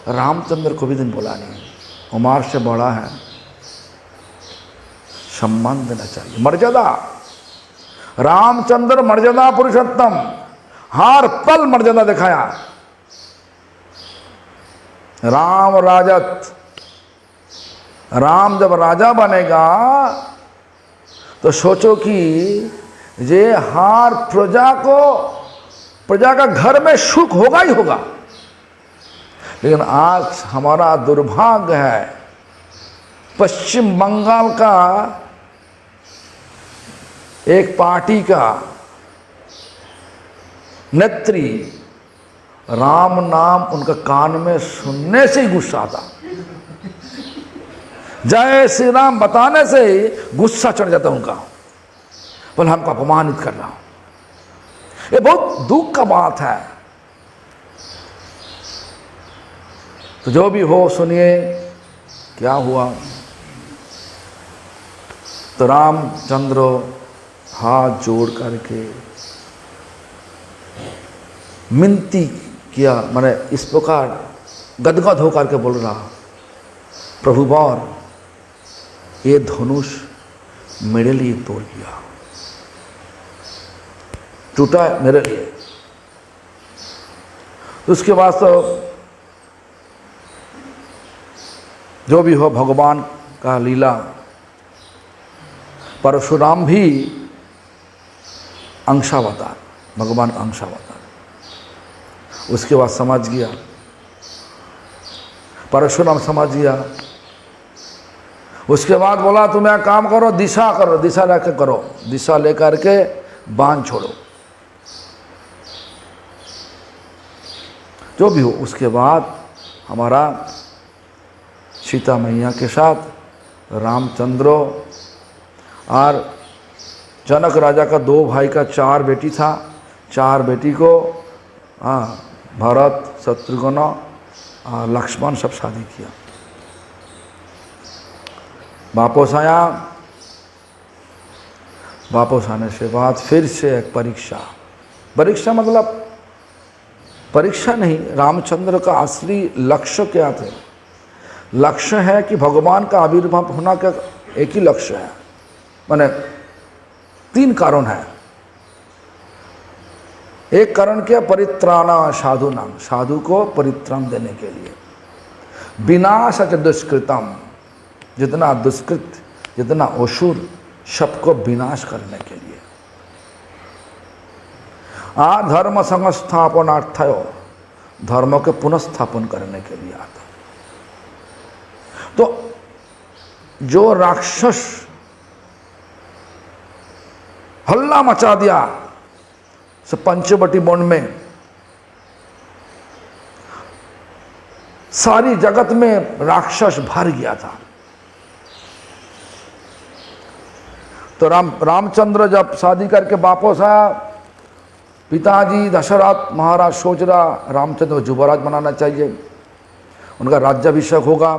रामचंद्र को भी दिन बोला नहीं, उमर से बड़ा है, सम्मान देना चाहिए, मर्यादा। रामचंद्र मर्यादा पुरुषोत्तम, हर पल मर्यादा दिखाया। राम राजत, राम जब राजा बनेगा तो सोचो कि ये हर प्रजा का घर में सुख होगा ही होगा। लेकिन आज हमारा दुर्भाग्य है, पश्चिम बंगाल का एक पार्टी का नेत्री, राम नाम उनका कान में सुनने से ही गुस्सा आता, जय श्री राम बताने से ही गुस्सा चढ़ जाता उनका, बोले हमको अपमानित कर रहा हूं। ये बहुत दुख का बात है। तो जो भी हो सुनिए क्या हुआ। तो रामचंद्र हाथ जोड़ करके मिनती किया, मैंने इस प्रकार गदगद होकर के बोल रहा, प्रभु बार ये धनुष मेरे लिए तोड़ दिया, टूटा मेरे लिए। उसके बाद तो जो भी हो भगवान का लीला, परशुराम भी अंशावतार, भगवान का अंशावतार। उसके बाद समझ गया, परशुराम समझ गया। उसके बाद बोला तुम एक काम करो, दिशा करो, दिशा लेकर करो, दिशा लेकर के बांध छोड़ो, जो भी हो। उसके बाद हमारा सीता मैया के साथ रामचंद्र और जनक राजा का 2 भाई का 4 बेटी था, 4 बेटी को भरत, शत्रुघ्न और लक्ष्मण सब शादी किया। वापस आया, वापस आने से बाद फिर से एक परीक्षा मतलब परीक्षा नहीं, रामचंद्र का असली लक्ष्य क्या थे? लक्ष्य है कि भगवान का आविर्भाव होना का एक ही लक्ष्य है, माने 3 कारण है। एक कारण क्या? परित्राणा साधु नाम, साधु को परित्राण देने के लिए। विनाश दुष्कृतम, जितना दुष्कृत, जितना असुर, सबको विनाश करने के लिए। धर्म संस्थापनार्थय, धर्म के पुनस्थापन करने के लिए आता। तो जो राक्षस हल्ला मचा दिया सब पंचवटी वन में, सारी जगत में राक्षस भर गया था। तो रामचंद्र जब शादी करके वापस आया पिताजी दशरथ महाराज सोच रहा रामचंद्र को युवराज बनाना चाहिए, उनका राज्याभिषेक होगा,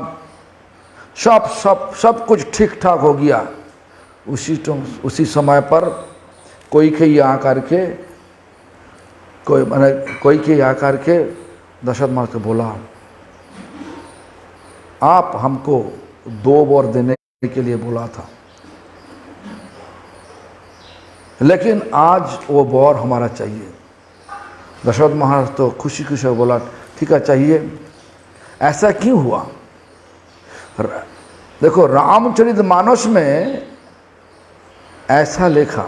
सब सब सब कुछ ठीक ठाक हो गया। उसी समय पर कोई आकर के दशरथ महाराज को बोला, आप हमको 2 वर देने के लिए बोला था, लेकिन आज वो वर हमारा चाहिए। दशरथ महाराज तो खुशी खुशी बोला, ठीक है चाहिए। ऐसा क्यों हुआ? देखो रामचरितमानस में ऐसा लिखा,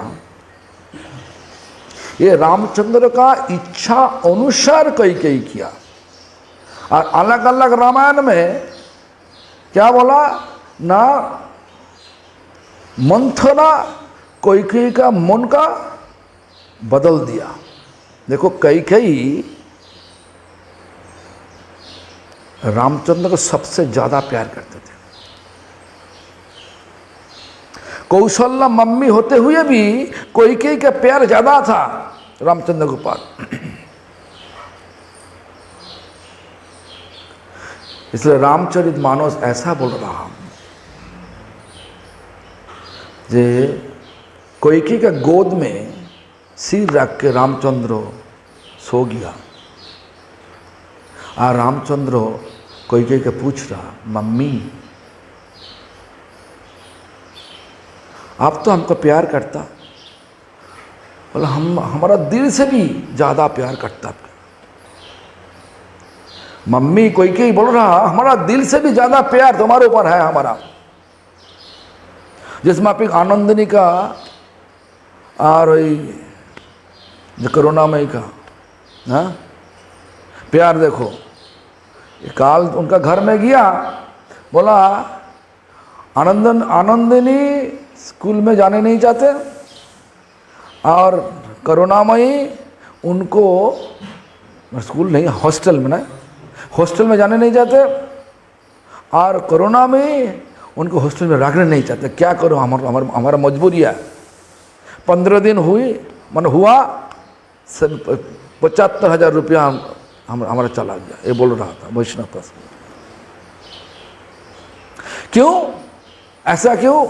ये रामचंद्र का इच्छा अनुसार कई किया। और अलग अलग रामायण में क्या बोला ना, मंथरा कई का मन का बदल दिया। देखो कई रामचंद्र को सबसे ज्यादा प्यार करते थे। कौशल्या मम्मी होते हुए भी कई का प्यार ज्यादा था रामचंद्र के ऊपर। इसलिए रामचरितमानस ऐसा बोल रहा जे कौकेयी का गोद में सिर रख के रामचंद्र सो गया। और रामचंद्र कौकेयी के पूछ रहा, मम्मी आप तो हमको प्यार करता? बोला हमारा दिल से भी ज्यादा प्यार करता। मम्मी कौकेयी बोल रहा, हमारा दिल से भी ज्यादा प्यार तुम्हारे ऊपर है हमारा। जिसमें आप आनंदिनी का और जो करुणामयी का प्यार देखो। काल उनका घर में गया, बोला आनंदिनी स्कूल में जाने नहीं चाहते और करुणामयी उनको स्कूल नहीं हॉस्टल में, ना हॉस्टल में जाने नहीं चाहते, और करुणामयी उनको हॉस्टल में रखने नहीं चाहते। क्या करो, हमारा मजबूरी है। 15 दिन हुआ 75,000 रुपया हमारा चला गया। ये बोल रहा था वैष्णव था। क्यों ऐसा क्यों?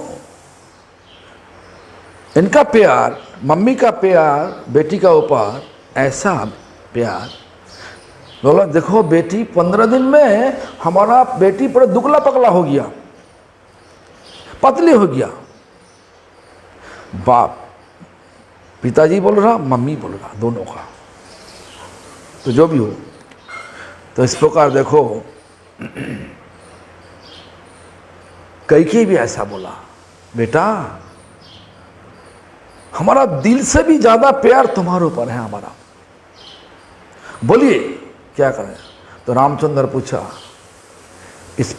इनका प्यार, मम्मी का प्यार बेटी का ऊपर ऐसा प्यार। बोला देखो बेटी 15 दिन में हमारा बेटी पूरा दुबला पतला हो गया, पतली हो गया। बाप पिताजी बोल रहा, मम्मी बोल रहा, दोनों का। तो जो भी हो, तो इस प्रकार देखो कैकेयी भी ऐसा बोला, बेटा हमारा दिल से भी ज्यादा प्यार तुम्हारे ऊपर है हमारा, बोलिए क्या करें। तो रामचंद्र पूछा, इस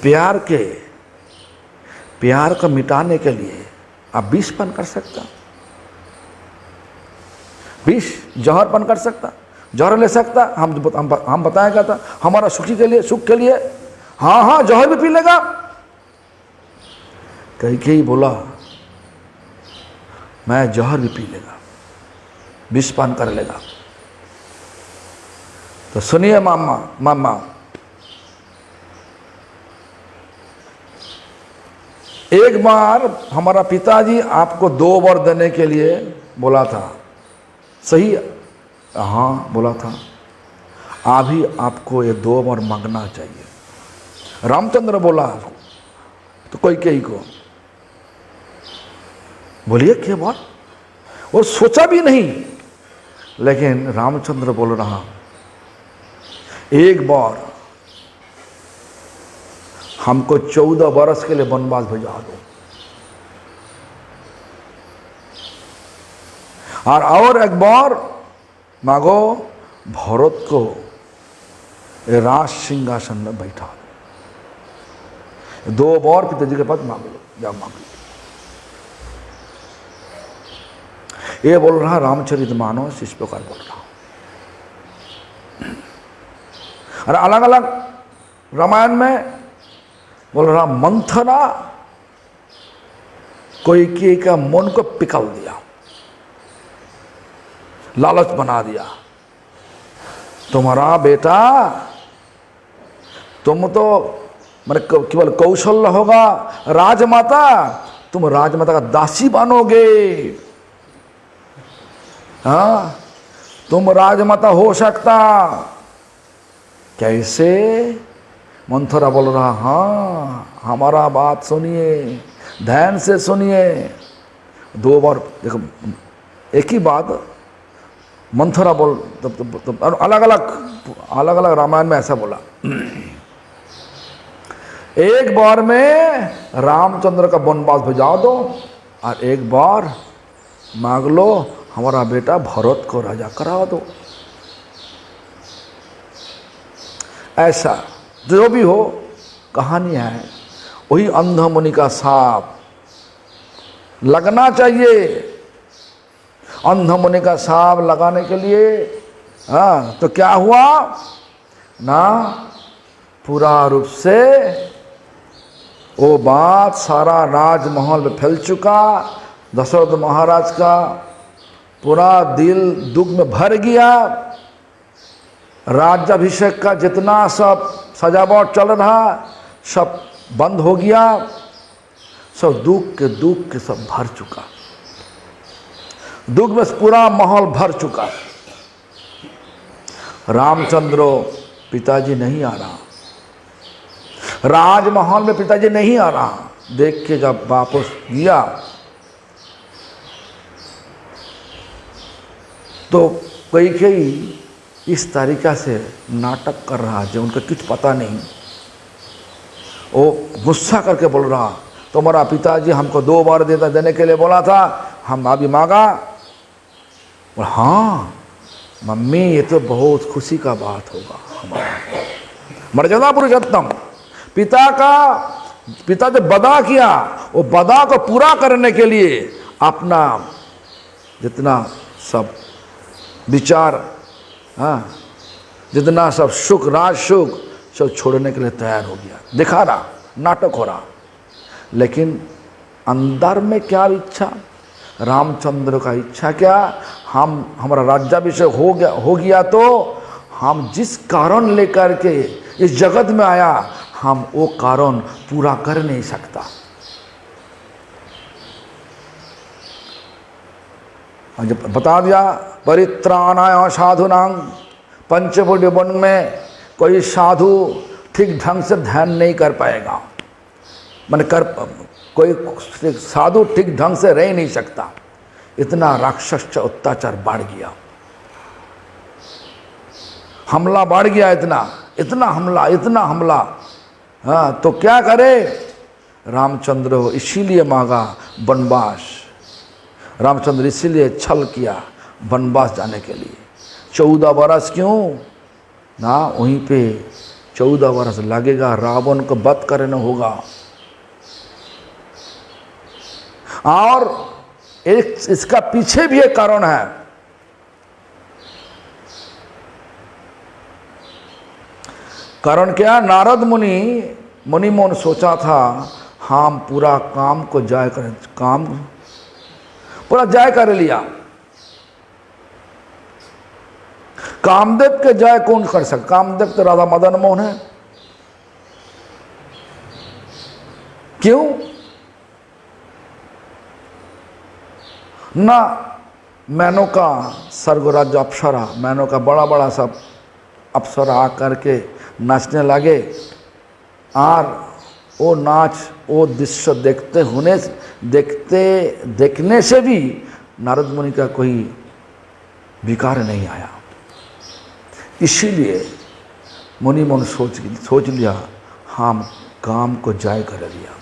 प्यार को मिटाने के लिए आप विषपान कर सकता? विष जहरपान कर सकता? जहर ले सकता? हम बताएगा था हमारा सुख के लिए। हाँ जहर भी पी लेगा। कैकेयी बोला मैं जहर भी पी लेगा, विषपान कर लेगा। तो सुनिए मामा, एक बार हमारा पिताजी आपको 2 वर देने के लिए बोला था, सही? हाँ बोला था। अभी आपको ये 2 वर मांगना चाहिए। रामचंद्र बोला तो कैकेयी को, बोलिए क्या बात? वो सोचा भी नहीं, लेकिन रामचंद्र बोल रहा, एक बार हमको 14 वर्ष के लिए वनवास भेजा दो, और एक बार मांगो भरत को राज सिंहासन में बैठा दो। 2 बार पिताजी के पास मांग लो, जाओ मांग लो। ये बोल रहा रामचरितमानस, इस प्रकार बोल रहा। और अलग अलग रामायण में बोल रहा, मंथरा कैकेयी का मन को पिघल दिया। लालच बना दिया। तुम्हारा बेटा, तुम तो मैंने केवल कौशल्य होगा राजमाता, तुम राजमाता का दासी बनोगे। हाँ, तुम राजमाता हो सकता। कैसे? मंथरा बोल रहा, हाँ हमारा बात सुनिए, ध्यान से सुनिए। 2 बार देखो, एक ही बात मंथरा बोल, तब अलग अलग रामायण में ऐसा बोला। एक बार में रामचंद्र का वनवास भिजवा दो, और एक बार मांग लो हमारा बेटा भरत को राजा करा दो। ऐसा जो भी हो, कहानी है। वही अंध मुनि का साप लगना चाहिए। अंध मुनि का साप लगाने के लिए, हाँ, तो क्या हुआ ना, पूरा रूप से वो बात सारा राजमहल में फैल चुका। दशरथ महाराज का पूरा दिल दुख में भर गया। राज्याभिषेक का जितना सब सजावट चल रहा, सब बंद हो गया। सब दुख के सब भर चुका। दुख में पूरा माहौल भर चुका। रामचंद्र पिताजी नहीं आ रहा, राजमहल में पिताजी नहीं आ रहा। देख के जब वापस गया तो कई इस तरीका से नाटक कर रहा जो उनका कुछ पता नहीं। वो गुस्सा करके बोल रहा, तुम्हारा पिताजी हमको 2 बार देने के लिए बोला था, हम अभी मांगा। और हाँ मम्मी, ये तो बहुत खुशी का बात होगा हमारा। मर्यादा पुरुषोत्तम, पिता जो बदा किया, वो बदा को पूरा करने के लिए अपना जितना सब विचार, हाँ, जितना सब सुख, राज सुख सब छोड़ने के लिए तैयार हो गया। दिखा रहा, नाटक हो रहा, लेकिन अंदर में क्या इच्छा? रामचंद्र का इच्छा क्या? हमारा राज्याभिषेक हो गया तो हम जिस कारण लेकर के इस जगत में आया, हम वो कारण पूरा कर नहीं सकता। जब बता दिया परित्राणाय साधुनां, पंचवटी वन में कोई साधु ठीक ढंग से ध्यान नहीं कर पाएगा। मैंने कोई साधु ठीक ढंग से रह नहीं सकता। इतना राक्षस अत्याचार बढ़ गया, हमला बढ़ गया, इतना हमला। हाँ, तो क्या करे? रामचंद्र इसीलिए मांगा वनवास। रामचंद्र इसीलिए छल किया वनवास जाने के लिए। 14 बरस क्यों ना, वहीं पे 14 बरस लगेगा, रावण को वध करना होगा। और एक इसका पीछे भी एक कारण है। कारण क्या? नारद मुनि मन सोचा था हम पूरा काम को जाय करें, काम पूरा जाय कर लिया। कामदेव के जाय कौन कर सकता? कामदेव तो राधा मदन मोहन है। क्यों ना? मेनका स्वर्गराज अप्सरा, मेनका बड़ा सब अप्सरा आकर के नाचने लगे। और वो नाच, वो दृश्य देखने से भी नारद मुनि का कोई विकार नहीं आया। इसीलिए मुनि मन सोच लिया हम काम को जाय कर लिया।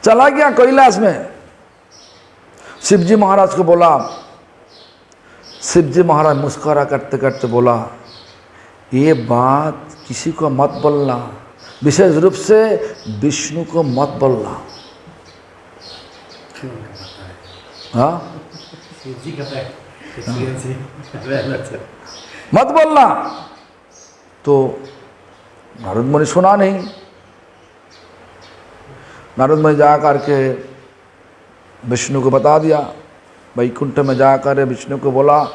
चला गया कैलाश में। शिवजी महाराज को बोला, शिवजी महाराज मुस्कुरा करते करते बोला, ये बात किसी को मत बोलना, विशेष रूप से विष्णु को मत बोलना। हाँ, मत बोलना। तो नारद मुनि सुना नहीं। नारद मुनि जा करके विष्णु को बता दिया, वैकुंठ में जाकर विष्णु को बोला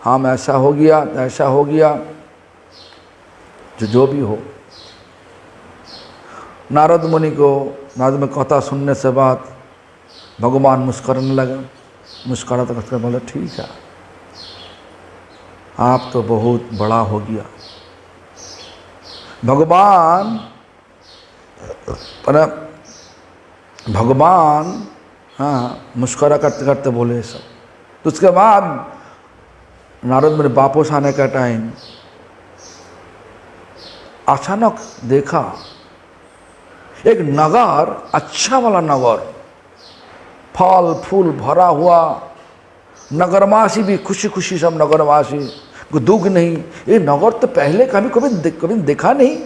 हम ऐसा हो गया ऐसा हो गया, जो भी हो। नारद मुनि को नारद में कथा सुनने से बाद भगवान मुस्कुराने लगा। मुस्कुरा तो करके बोले ठीक है, आप तो बहुत बड़ा हो गया। भगवान हाँ मुस्कुरा करते करते बोले सब। तो उसके बाद नारद मुनि वापस आने का टाइम अचानक देखा एक नगर, अच्छा वाला नगर, फल फूल भरा हुआ, नगरवासी भी खुशी खुशी, सब नगरवासी, कोई दुख नहीं। ये नगर तो पहले कभी देखा नहीं।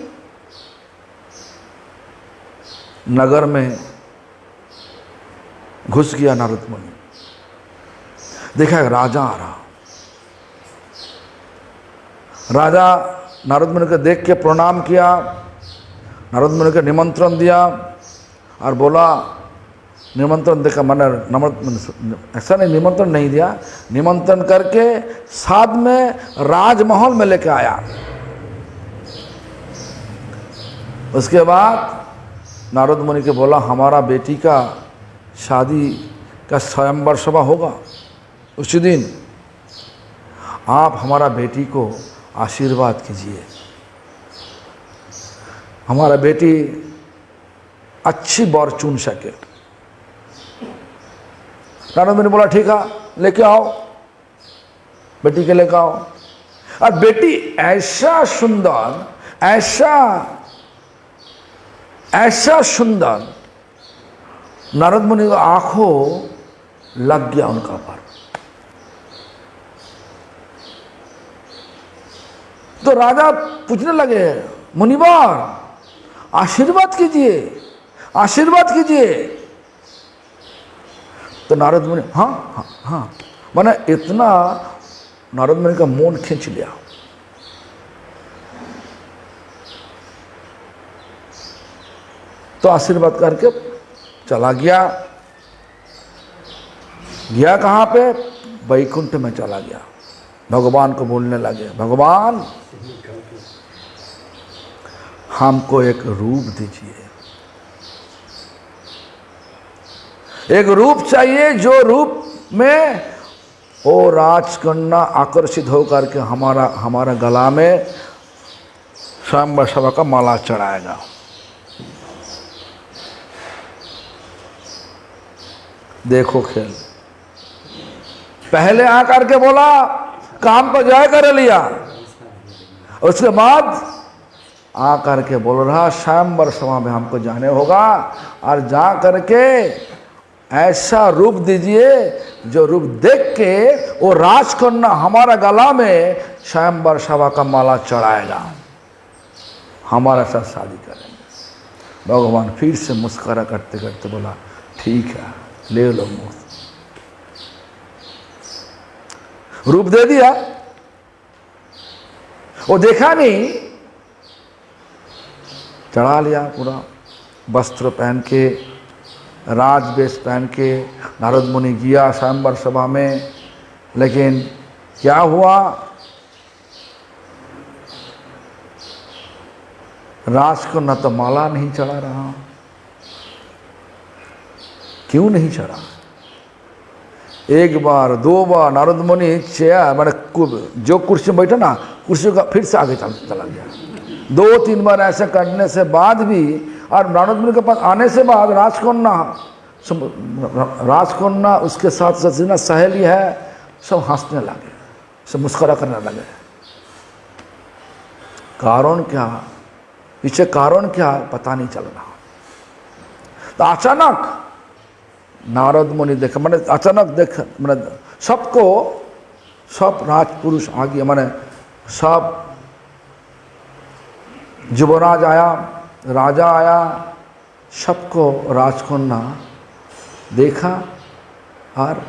नगर में घुस गया नारद मुनि, देखा एक राजा आ रहा। राजा नारद मुनि को देख के प्रणाम किया, नारद मुनि को निमंत्रण दिया और बोला, निमंत्रण देखा मैंने ऐसा नहीं, निमंत्रण नहीं दिया, निमंत्रण करके साथ में राजमहल में लेके आया। उसके बाद नारद मुनि के बोला हमारा बेटी का शादी का स्वयंवर सभा होगा, उसी दिन आप हमारा बेटी को आशीर्वाद कीजिए, हमारा बेटी अच्छी वर चुन सके। नारद मुनि बोला ठीक है, लेके आओ, बेटी के लेके आओ। और बेटी ऐसा सुंदर, ऐसा सुंदर, नारद मुनि को आंखों लग गया उनका पर। तो राजा पूछने लगे मुनिवर आशीर्वाद कीजिए, आशीर्वाद कीजिए। तो नारद मुनि हाँ हाँ हाँ, मैंने इतना नारद मुनि का मन खींच लिया। तो आशीर्वाद करके चला गया। गया कहाँ पे? वैकुंठ में चला गया। भगवान को बोलने लगे भगवान हमको एक रूप दीजिए, एक रूप चाहिए जो रूप में वो राजकन्या आकर्षित होकर के हमारा गला में स्वयंवर सभा का माला चढ़ाएगा। देखो खेल, पहले आकर के बोला काम पर जय कर लिया, उसके बाद आकर के बोल रहा स्वयंवर सभा में हमको जाने होगा और जा करके ऐसा रूप दीजिए जो रूप देख के वो राजकन्या हमारा गला में स्वयंवर सभा का माला चढ़ाएगा, हमारा साथ शादी करेंगे। भगवान फिर से मुस्कुरा करते करते बोला ठीक है ले लो मुझ। रूप दे दिया, वो देखा नहीं, चढ़ा लिया पूरा वस्त्र पहन के, राजवेश पहन के नारद मुनि गया स्वयंवर सभा में। लेकिन क्या हुआ, राज को न तो माला नहीं चढ़ा रहा। क्यों नहीं चढ़ा? एक बार दो बार नारद मुनि चेयर मैंने जो कुर्सी में बैठा ना, कुर्सी का फिर से आगे चला गया। दो तीन बार ऐसा करने से बाद भी, और नारद मुनि के पास आने से बाद राजकन्या उसके साथ सजीना सहेली है, सब हंसने लगे, सब मुस्कुरा करने लगे। कारण क्या, पीछे कारण क्या पता नहीं चल रहा। तो अचानक नारद मुनि देखा, मैंने अचानक देख, मैंने सबको, सब राजपुरुष आ गया, मैंने सब युवराज आया, राजा आया, सबको राजकन्या देखा और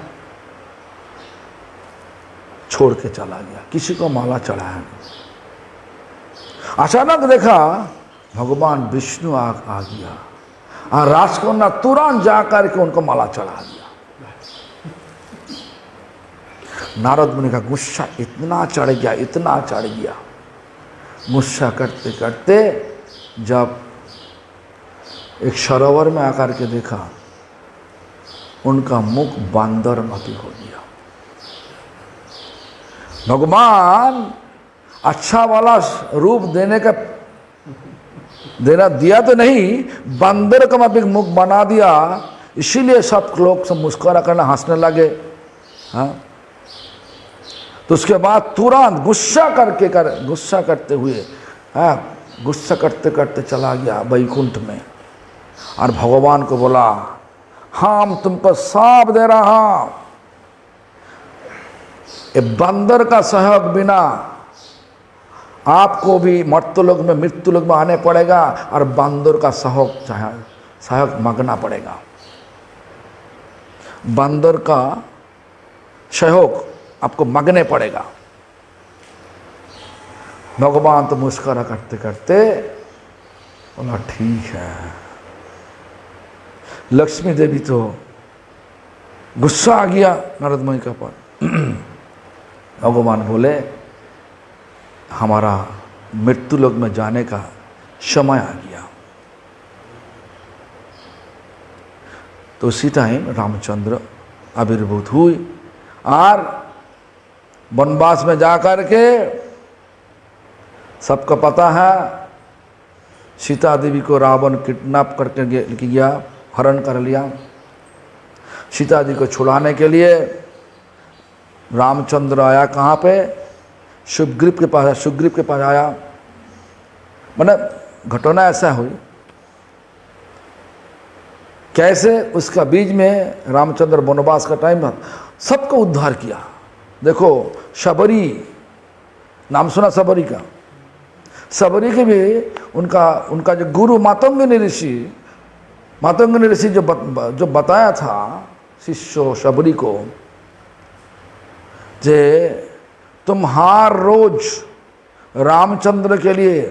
छोड़ के चला गया, किसी को माला चढ़ाया नहीं। अचानक देखा भगवान विष्णु आ गया और राजकन्या तुरंत जा करके उनको माला चढ़ा दिया। नारद मुनि का गुस्सा इतना चढ़ गया, इतना चढ़ गया। गुस्सा करते करते जब एक सरोवर में आकर के देखा, उनका मुख बांदर मती हो गया। भगवान अच्छा वाला रूप देना दिया तो नहीं, बंदर का भी मुख बना दिया। इसीलिए सब लोग सब मुस्कुरा करना, हंसने लगे। हाँ, तो उसके बाद तुरंत गुस्सा करते हुए, हाँ, गुस्सा करते करते चला गया वैकुंठ में, और भगवान को बोला, हम तुमको श्राप दे रहा हूं, ये बंदर का सहयोग बिना आपको भी मर्त्यलोक में, मृत्युलोक में आने पड़ेगा, और बंदर का सहयोग मांगना पड़ेगा। बंदर का सहयोग आपको मांगने पड़ेगा। भगवान तो मुस्कुरा करते करते बोला, ठीक है। लक्ष्मी देवी तो गुस्सा आ गया नारद मुनि के ऊपर। भगवान बोले, हमारा मृत्युलोक में जाने का समय आ गया। तो उसी टाइम रामचंद्र आविर्भूत हुई, और वनवास में जाकर के सबको पता है, सीता देवी को रावण किडनैप करके लेके गया, हरण कर लिया। सीता जी को छुड़ाने के लिए रामचंद्र आया कहाँ पे? सुग्रीव के पास। सुग्रीव के पास आया, मतलब घटना ऐसा हुई कैसे उसका बीच में रामचंद्र वनवास का टाइम सबको उद्धार किया। देखो शबरी, नाम सुना शबरी का? शबरी के भी उनका जो गुरु मातंगनी ऋषि जो बताया था शिष्य शबरी को, जे तुम हर रोज रामचंद्र के लिए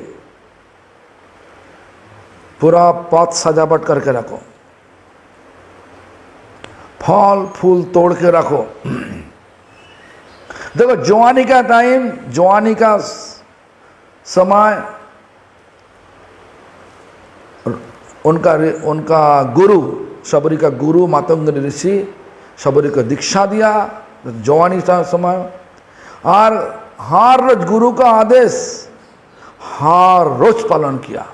पूरा पथ सजावट करके रखो, फल फूल तोड़ के रखो। देखो जवानी का टाइम, जवानी का समय, उनका गुरु शबरी का गुरु मातंगनी ऋषि शबरी को दीक्षा दिया जवानी का समय, और हर रोज गुरु का आदेश हर रोज पालन किया।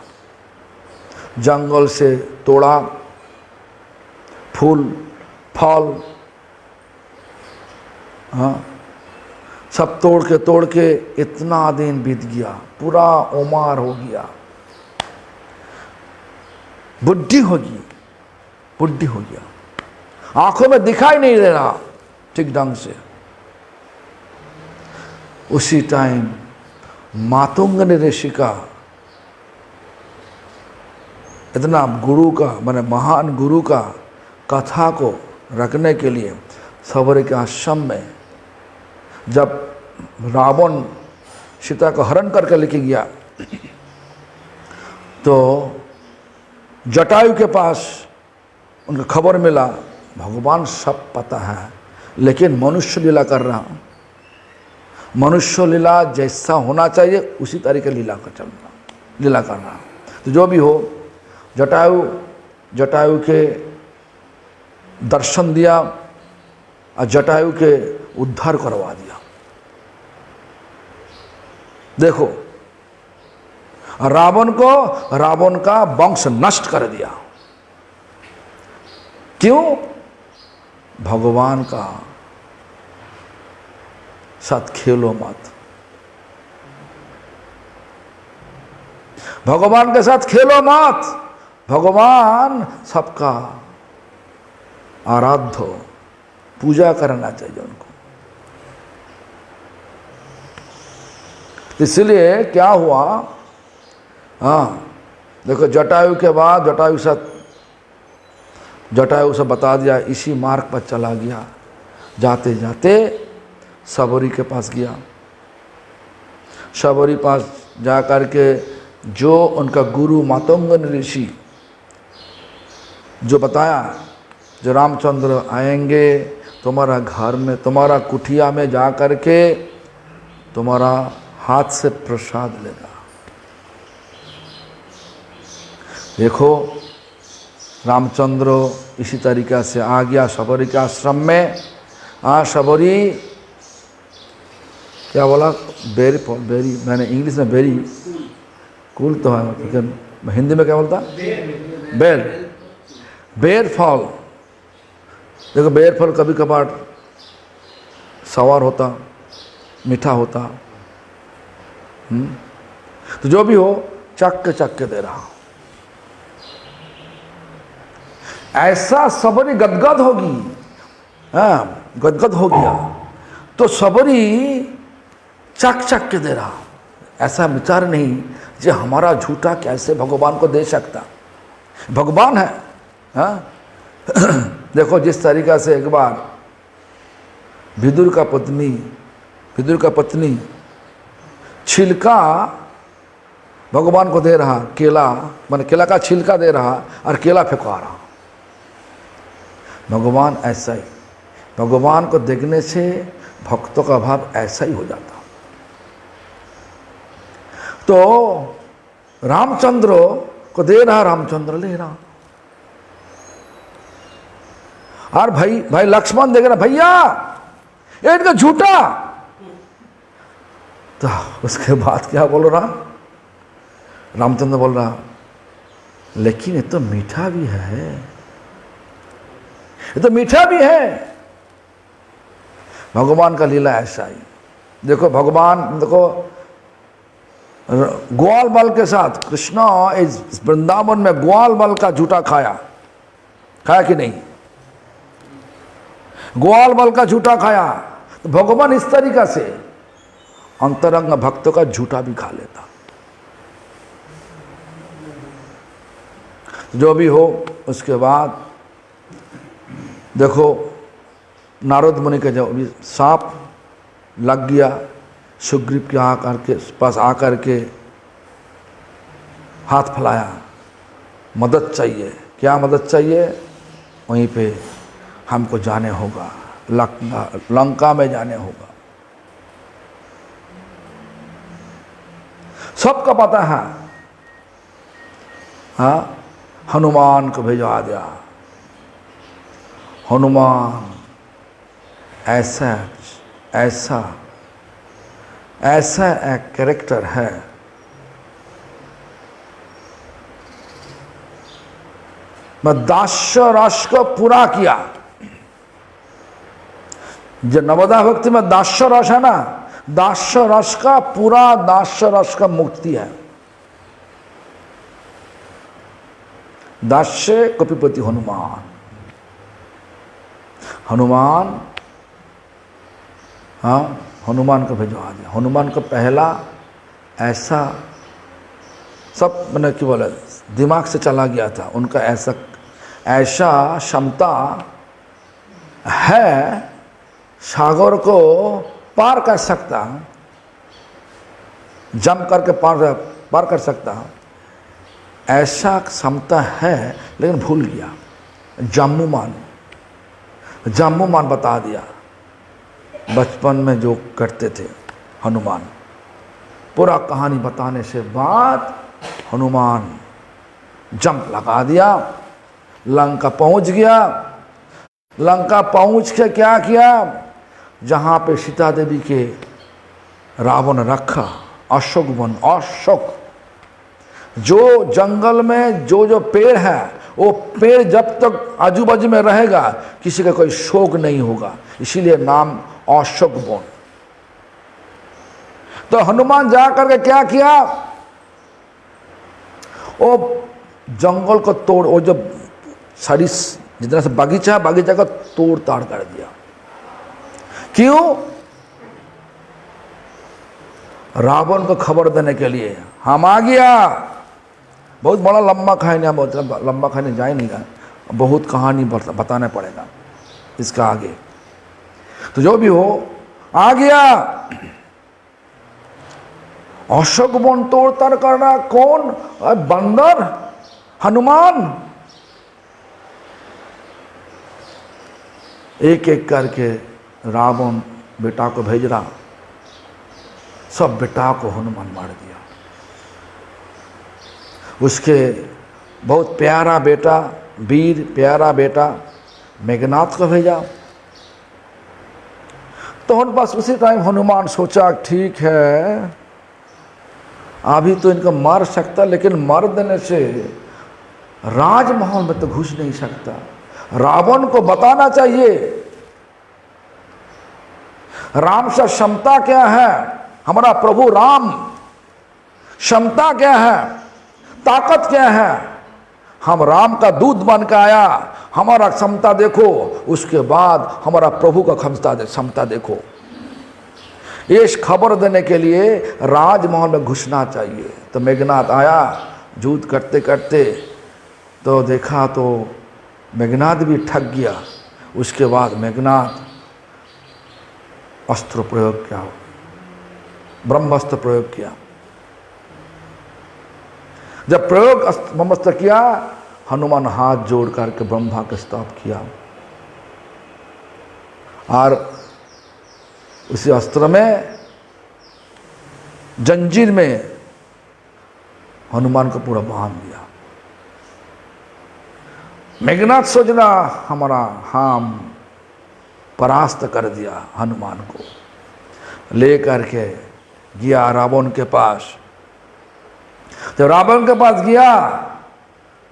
जंगल से तोड़ा फूल फल, हाँ, सब तोड़ के इतना दिन बीत गया, पूरा उमर हो गया, बुद्धि हो गया, आंखों में दिखाई नहीं दे रहा ठीक ढंग से। उसी टाइम मातंगनी ऋषि का इतना गुरु का, माने महान गुरु का कथा को रखने के लिए शबरी के आश्रम में जब रावण सीता को हरण करके लेके गया, तो जटायु के पास उनको खबर मिला, भगवान सब पता है, लेकिन मनुष्य लीला कर रहा हूँ, मनुष्य लीला जैसा होना चाहिए उसी तरीके लीला कर रहा हूँ। तो जो भी हो, जटायु के दर्शन दिया और जटायु के उद्धार करवा दिया। देखो रावण का वंश नष्ट कर दिया। क्यों? भगवान का साथ खेलो मत, भगवान के साथ खेलो मत। भगवान सबका आराध्य, पूजा करना चाहिए उनको। इसलिए क्या हुआ, हाँ देखो जटायु के बाद जटायु से बता दिया, इसी मार्ग पर चला गया। जाते जाते शबरी के पास गया। शबरी पास जा कर के जो उनका गुरु मातंगनी ऋषि जो बताया, जो रामचंद्र आएंगे तुम्हारा घर में, तुम्हारा कुटिया में जा करके तुम्हारा हाथ से प्रसाद लेगा। देखो रामचंद्र इसी तरीक़े से आ गया शबरी के आश्रम में। शबरी क्या बोला? बेरी बेरी, मैंने इंग्लिश में बेरी, कूल तो है, लेकिन हिंदी में क्या बोलता? बेर, बेर फल। देखो बेर फल कभी कभार सवार होता, मीठा होता, तो जो भी हो चक के दे रहा। ऐसा सबरी गदगद होगी, गदगद हो गया तो सबरी चक के दे रहा। ऐसा विचार नहीं जो हमारा झूठा कैसे भगवान को दे सकता, भगवान है। देखो जिस तरीका से एक बार विदुर का पत्नी छिलका भगवान को दे रहा, केला, माने केला का छिलका दे रहा और केला फेंका रहा। भगवान ऐसा ही, भगवान को देखने से भक्तों का भाव ऐसा ही हो जाता। तो रामचंद्र को दे रहा, रामचंद्र ले रहा, और भाई लक्ष्मण देख रहा, भैया ये इनका झूठा। तो उसके बाद क्या बोल रहा? रामचंद्र बोल रहा, लेकिन ये तो मीठा भी है, ये तो मीठा भी है। भगवान का लीला ऐसा ही। देखो भगवान, देखो ग्वाल बाल के साथ कृष्ण इस वृंदावन में ग्वाल बाल का झूठा खाया कि नहीं? ग्वाल बाल का झूठा खाया। तो भगवान इस तरीका से अंतरंग भक्तों का झूठा भी खा लेता। जो भी हो, उसके बाद देखो नारद मुनि के जब सांप लग गया, सुग्रीव के पास आकर के हाथ फैलाया, मदद चाहिए। क्या मदद चाहिए? वहीं पे हमको जाने होगा, लंका में जाने होगा। सबका पता है। हाँ, हनुमान को भेजवा दिया। हनुमान ऐसा एक कैरेक्टर है, मैं दास्य रस को पूरा किया। जो नवोदय भक्ति में दास्य रस है ना, दास्य रस का पूरा, दास्य रस का मुक्ति है। दास्य कपिपति हनुमान, हाँ, हनुमान को भिजवा दिया। हनुमान को पहला ऐसा सब मैंने क्यों बोला, दिमाग से चला गया था। उनका ऐसा क्षमता है, सागर को पार कर सकता, जम करके पार कर सकता, ऐसा क्षमता है। लेकिन भूल गया। जाम्बूमान बता दिया बचपन में जो करते थे हनुमान। पूरा कहानी बताने से बाद हनुमान जंप लगा दिया, लंका पहुंच गया। लंका पहुंच के क्या किया? जहाँ पे सीता देवी के रावण रखा, अशोक वन, अशोक, जो जंगल में जो पेड़ है, वो पेड़ जब तक आजू बाजू में रहेगा किसी का कोई शोक नहीं होगा, इसीलिए नाम अशोक वन। तो हनुमान जा करके क्या किया? वो जंगल को तोड़, वो जो सारी जितना से बगीचा है, बगीचा का तोड़ ताड़ कर दिया। क्यों? रावण को खबर देने के लिए, हम आ गया। बहुत बड़ा लंबा कहानी है, बहुत लंबा कहानी जाए नहीं रहा, बहुत कहानी बताना पड़ेगा इसका आगे। तो जो भी हो, आ गया। अशोक वन तोड़ ताड़ करना कौन? बंदर, हनुमान। एक एक करके रावण बेटा को भेज रहा, सब बेटा को हनुमान मार दिया। उसके बहुत प्यारा बेटा, वीर प्यारा बेटा मेघनाथ को भेजा। तो बस उसी टाइम हनुमान सोचा ठीक है, अभी तो इनको मार सकता, लेकिन मार देने से राजमहल में तो घुस नहीं सकता। रावण को बताना चाहिए राम से क्षमता क्या है, हमारा प्रभु राम क्षमता क्या है, ताकत क्या है। हम राम का दूत बन के आया, हमारा क्षमता देखो, उसके बाद हमारा प्रभु का क्षमता देखो। इस खबर देने के लिए राजमहल में घुसना चाहिए। तो मेघनाथ आया, युद्ध करते करते तो देखा तो मेघनाथ भी ठग गया। उसके बाद मेघनाथ अस्त्र प्रयोग किया, ब्रह्मास्त्र प्रयोग किया। जब प्रयोग ब्रह्मास्त्र किया, हनुमान हाथ जोड़ करके ब्रह्मा का स्तव किया, और उसी अस्त्र में जंजीर में हनुमान को पूरा बांध दिया। मेघनाथ सोचना हमारा हम परास्त कर दिया, हनुमान को ले करके गया रावण के पास। जब रावण के पास गया,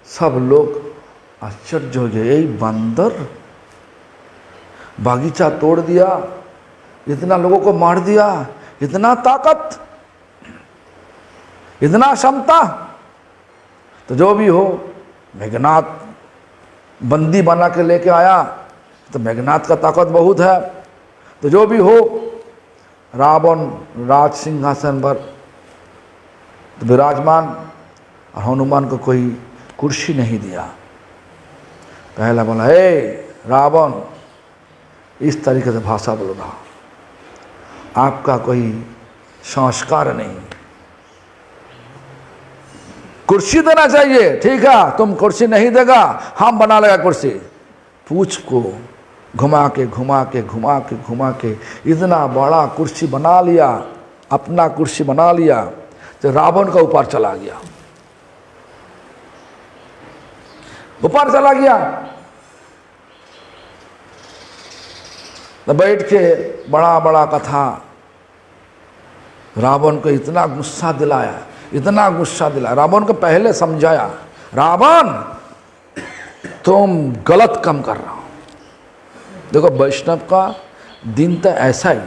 सब लोग आश्चर्य हो गए, यही बंदर बागीचा तोड़ दिया, इतना लोगों को मार दिया, इतना ताकत, इतना क्षमता। तो जो भी हो, मेघनाथ बंदी बना के लेके आया, तो मेघनाथ का ताकत बहुत है। तो जो भी हो, रावण राज सिंहासन पर विराजमान, और हनुमान को कोई कुर्सी नहीं दिया। पहला बोला, हे रावण, इस तरीके से भाषा बोलना, आपका कोई संस्कार नहीं, कुर्सी देना चाहिए। ठीक है, तुम कुर्सी नहीं देगा, हम बना लेगा कुर्सी। पूछ को घुमा के घुमा के घुमा के घुमा के इतना बड़ा कुर्सी बना लिया, अपना कुर्सी बना लिया। तो रावण का ऊपर चला गया, ऊपर चला गया। तो बैठ के बड़ा बड़ा कथा रावण को इतना गुस्सा दिलाया, इतना गुस्सा दिलाया। रावण को पहले समझाया, रावण तुम गलत काम कर रहा हो। देखो वैष्णव का दिन तो ऐसा ही,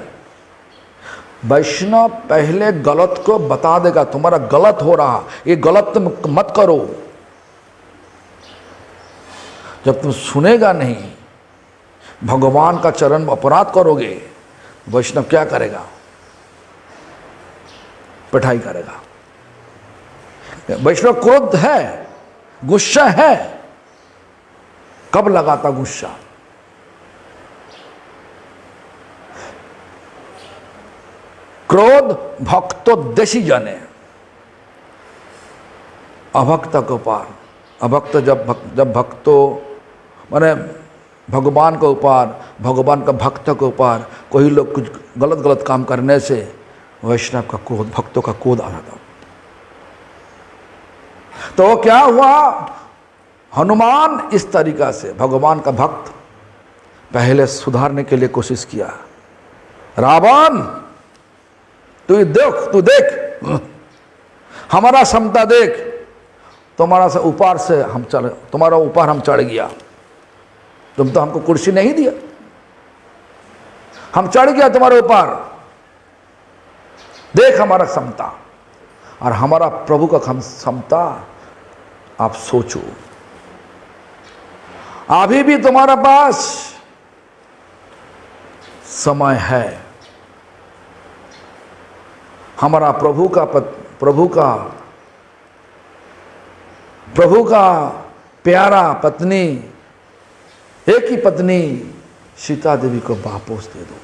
वैष्णव पहले गलत को बता देगा, तुम्हारा गलत हो रहा, ये गलत तुम मत करो। जब तुम सुनेगा नहीं, भगवान का चरण में अपराध करोगे, वैष्णव क्या करेगा? पिटाई करेगा। वैष्णव क्रोध है, गुस्सा है। कब लगाता गुस्सा? क्रोध भक्तोद्देशी जाने, अभक्त को पार। अभक्त जब भक्तो माने भगवान के ऊपर, भगवान का भक्त के ऊपर कोई लोग कुछ गलत काम करने से वैष्णव का क्रोध, भक्तों का क्रोध आ जाता। तो क्या हुआ? हनुमान इस तरीका से भगवान का भक्त पहले सुधारने के लिए कोशिश किया। रावण तू देख हमारा क्षमता देख, तुम्हारा से ऊपर से हम चढ़, तुम्हारा ऊपर हम चढ़ गया। तुम तो हमको कुर्सी नहीं दिया, हम चढ़ गया तुम्हारे ऊपर। देख हमारा क्षमता और हमारा प्रभु का क्षमता। आप सोचो, अभी भी तुम्हारे पास समय है। हमारा प्रभु का प्यारा पत्नी, एक ही पत्नी सीता देवी को वापस दे दो।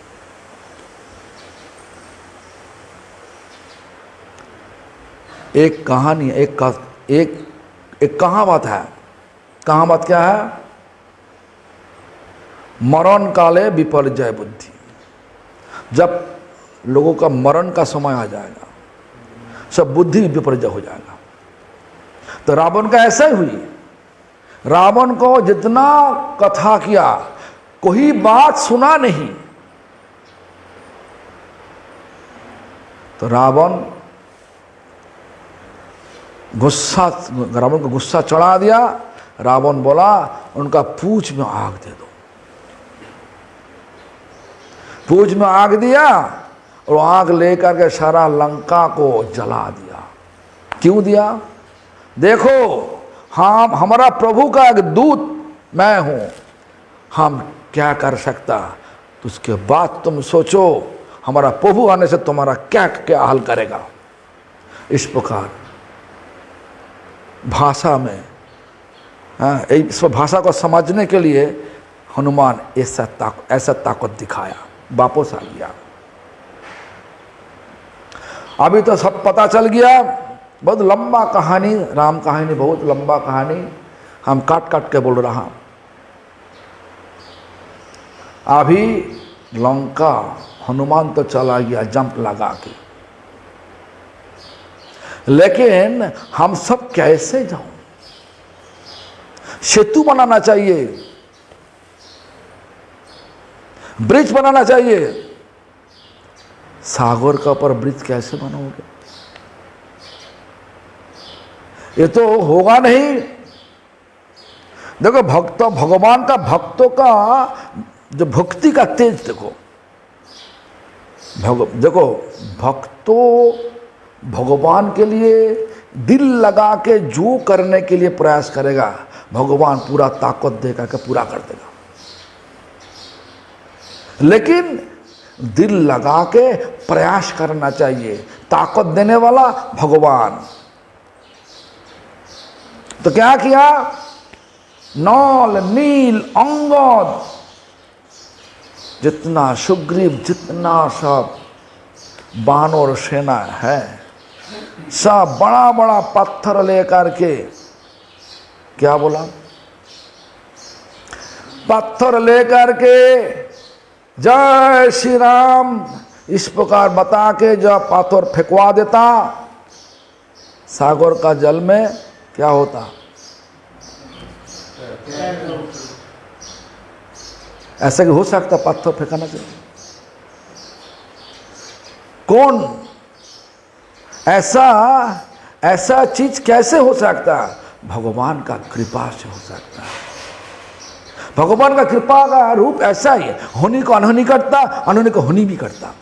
एक कहानी, एक कहावत है। कहावत क्या है? मरण काले विपर्जय बुद्धि, जब लोगों का मरण का समय आ जाएगा सब बुद्धि विपर्जय हो जाएगा। तो रावण का ऐसा ही हुई, रावण को जितना कथा किया कोई बात सुना नहीं। तो रावण को गुस्सा चढ़ा दिया। रावण बोला उनका पूंछ में आग दे दो। पूंछ में आग दिया और आग लेकर के सारा लंका को जला दिया। क्यों दिया? देखो हम, हमारा प्रभु का एक दूत मैं हूं, हम क्या कर सकता, तो उसके बाद तुम सोचो हमारा प्रभु आने से तुम्हारा क्या क्या हाल करेगा। इस प्रकार भाषा में, इस भाषा को समझने के लिए हनुमान ऐसा ताकत दिखाया, वापस आ गया। अभी तो सब पता चल गया, बहुत लंबा कहानी, राम कहानी बहुत लंबा कहानी, हम काट काट के बोल रहा। अभी लंका हनुमान तो चला गया जंप लगा के, लेकिन हम सब कैसे जाऊं? सेतु बनाना चाहिए, ब्रिज बनाना चाहिए। सागर का ऊपर ब्रिज कैसे बनाओगे? ये तो होगा नहीं। देखो भगवान का, भक्तों का जो भक्ति का तेज देखो, देखो भक्तों भगवान के लिए दिल लगा के जो करने के लिए प्रयास करेगा, भगवान पूरा ताकत देकर के पूरा कर देगा। लेकिन दिल लगा के प्रयास करना चाहिए, ताकत देने वाला भगवान। तो क्या किया? नल, नील, अंगद, जितना सुग्रीव, जितना सब बानर सेना है, सब बड़ा बड़ा पत्थर लेकर के, क्या बोला, पत्थर लेकर के जय श्री राम इस प्रकार बता के जब पत्थर फेंकवा देता, सागर का जल में क्या होता? ऐसा कि हो सकता पत्थर फेंकाना चाहिए? कौन ऐसा चीज कैसे हो सकता? भगवान का कृपा से हो सकता है। भगवान का कृपा का रूप ऐसा ही है, होनी को अनहोनी करता, अनहोनी को होनी भी करता।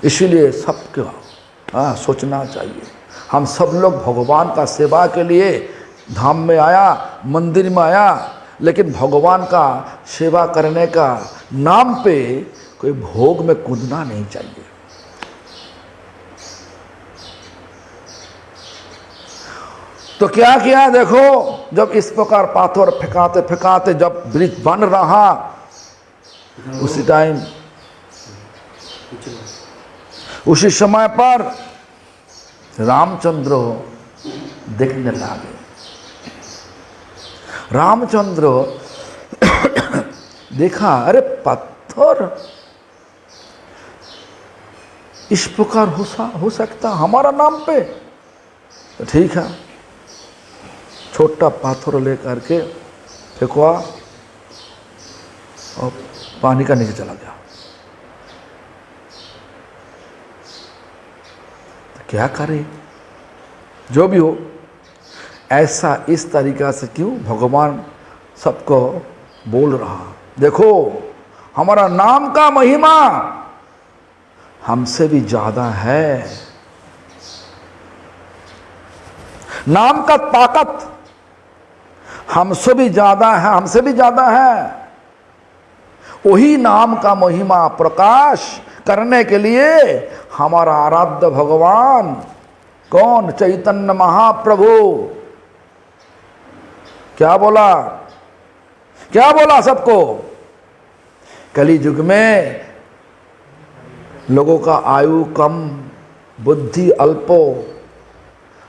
इसीलिए सबको सोचना चाहिए, हम सब लोग भगवान का सेवा के लिए धाम में आया, मंदिर में आया, लेकिन भगवान का सेवा करने का नाम पे कोई भोग में कूदना नहीं चाहिए। तो क्या किया देखो, जब इस प्रकार पाथर फेंकाते फेंकाते जब ब्रिज बन रहा, उसी टाइम उसी समय पर रामचंद्र देखने लगे। रामचंद्र देखा, अरे पत्थर इस प्रकार हो सकता हमारा नाम पे? तो ठीक है, छोटा पत्थर लेकर के फेंकवा और पानी का नीचे चला गया। तो क्या करे, जो भी हो, ऐसा इस तरीका से क्यों भगवान सबको बोल रहा? देखो हमारा नाम का महिमा हमसे भी ज्यादा है, नाम का ताकत हमसे भी ज्यादा है, हमसे भी ज्यादा है। वही नाम का महिमा प्रकाश करने के लिए हमारा आराध्य भगवान कौन? चैतन्य महाप्रभु क्या बोला? क्या बोला सबको? कली युग में लोगों का आयु कम, बुद्धि अल्पो,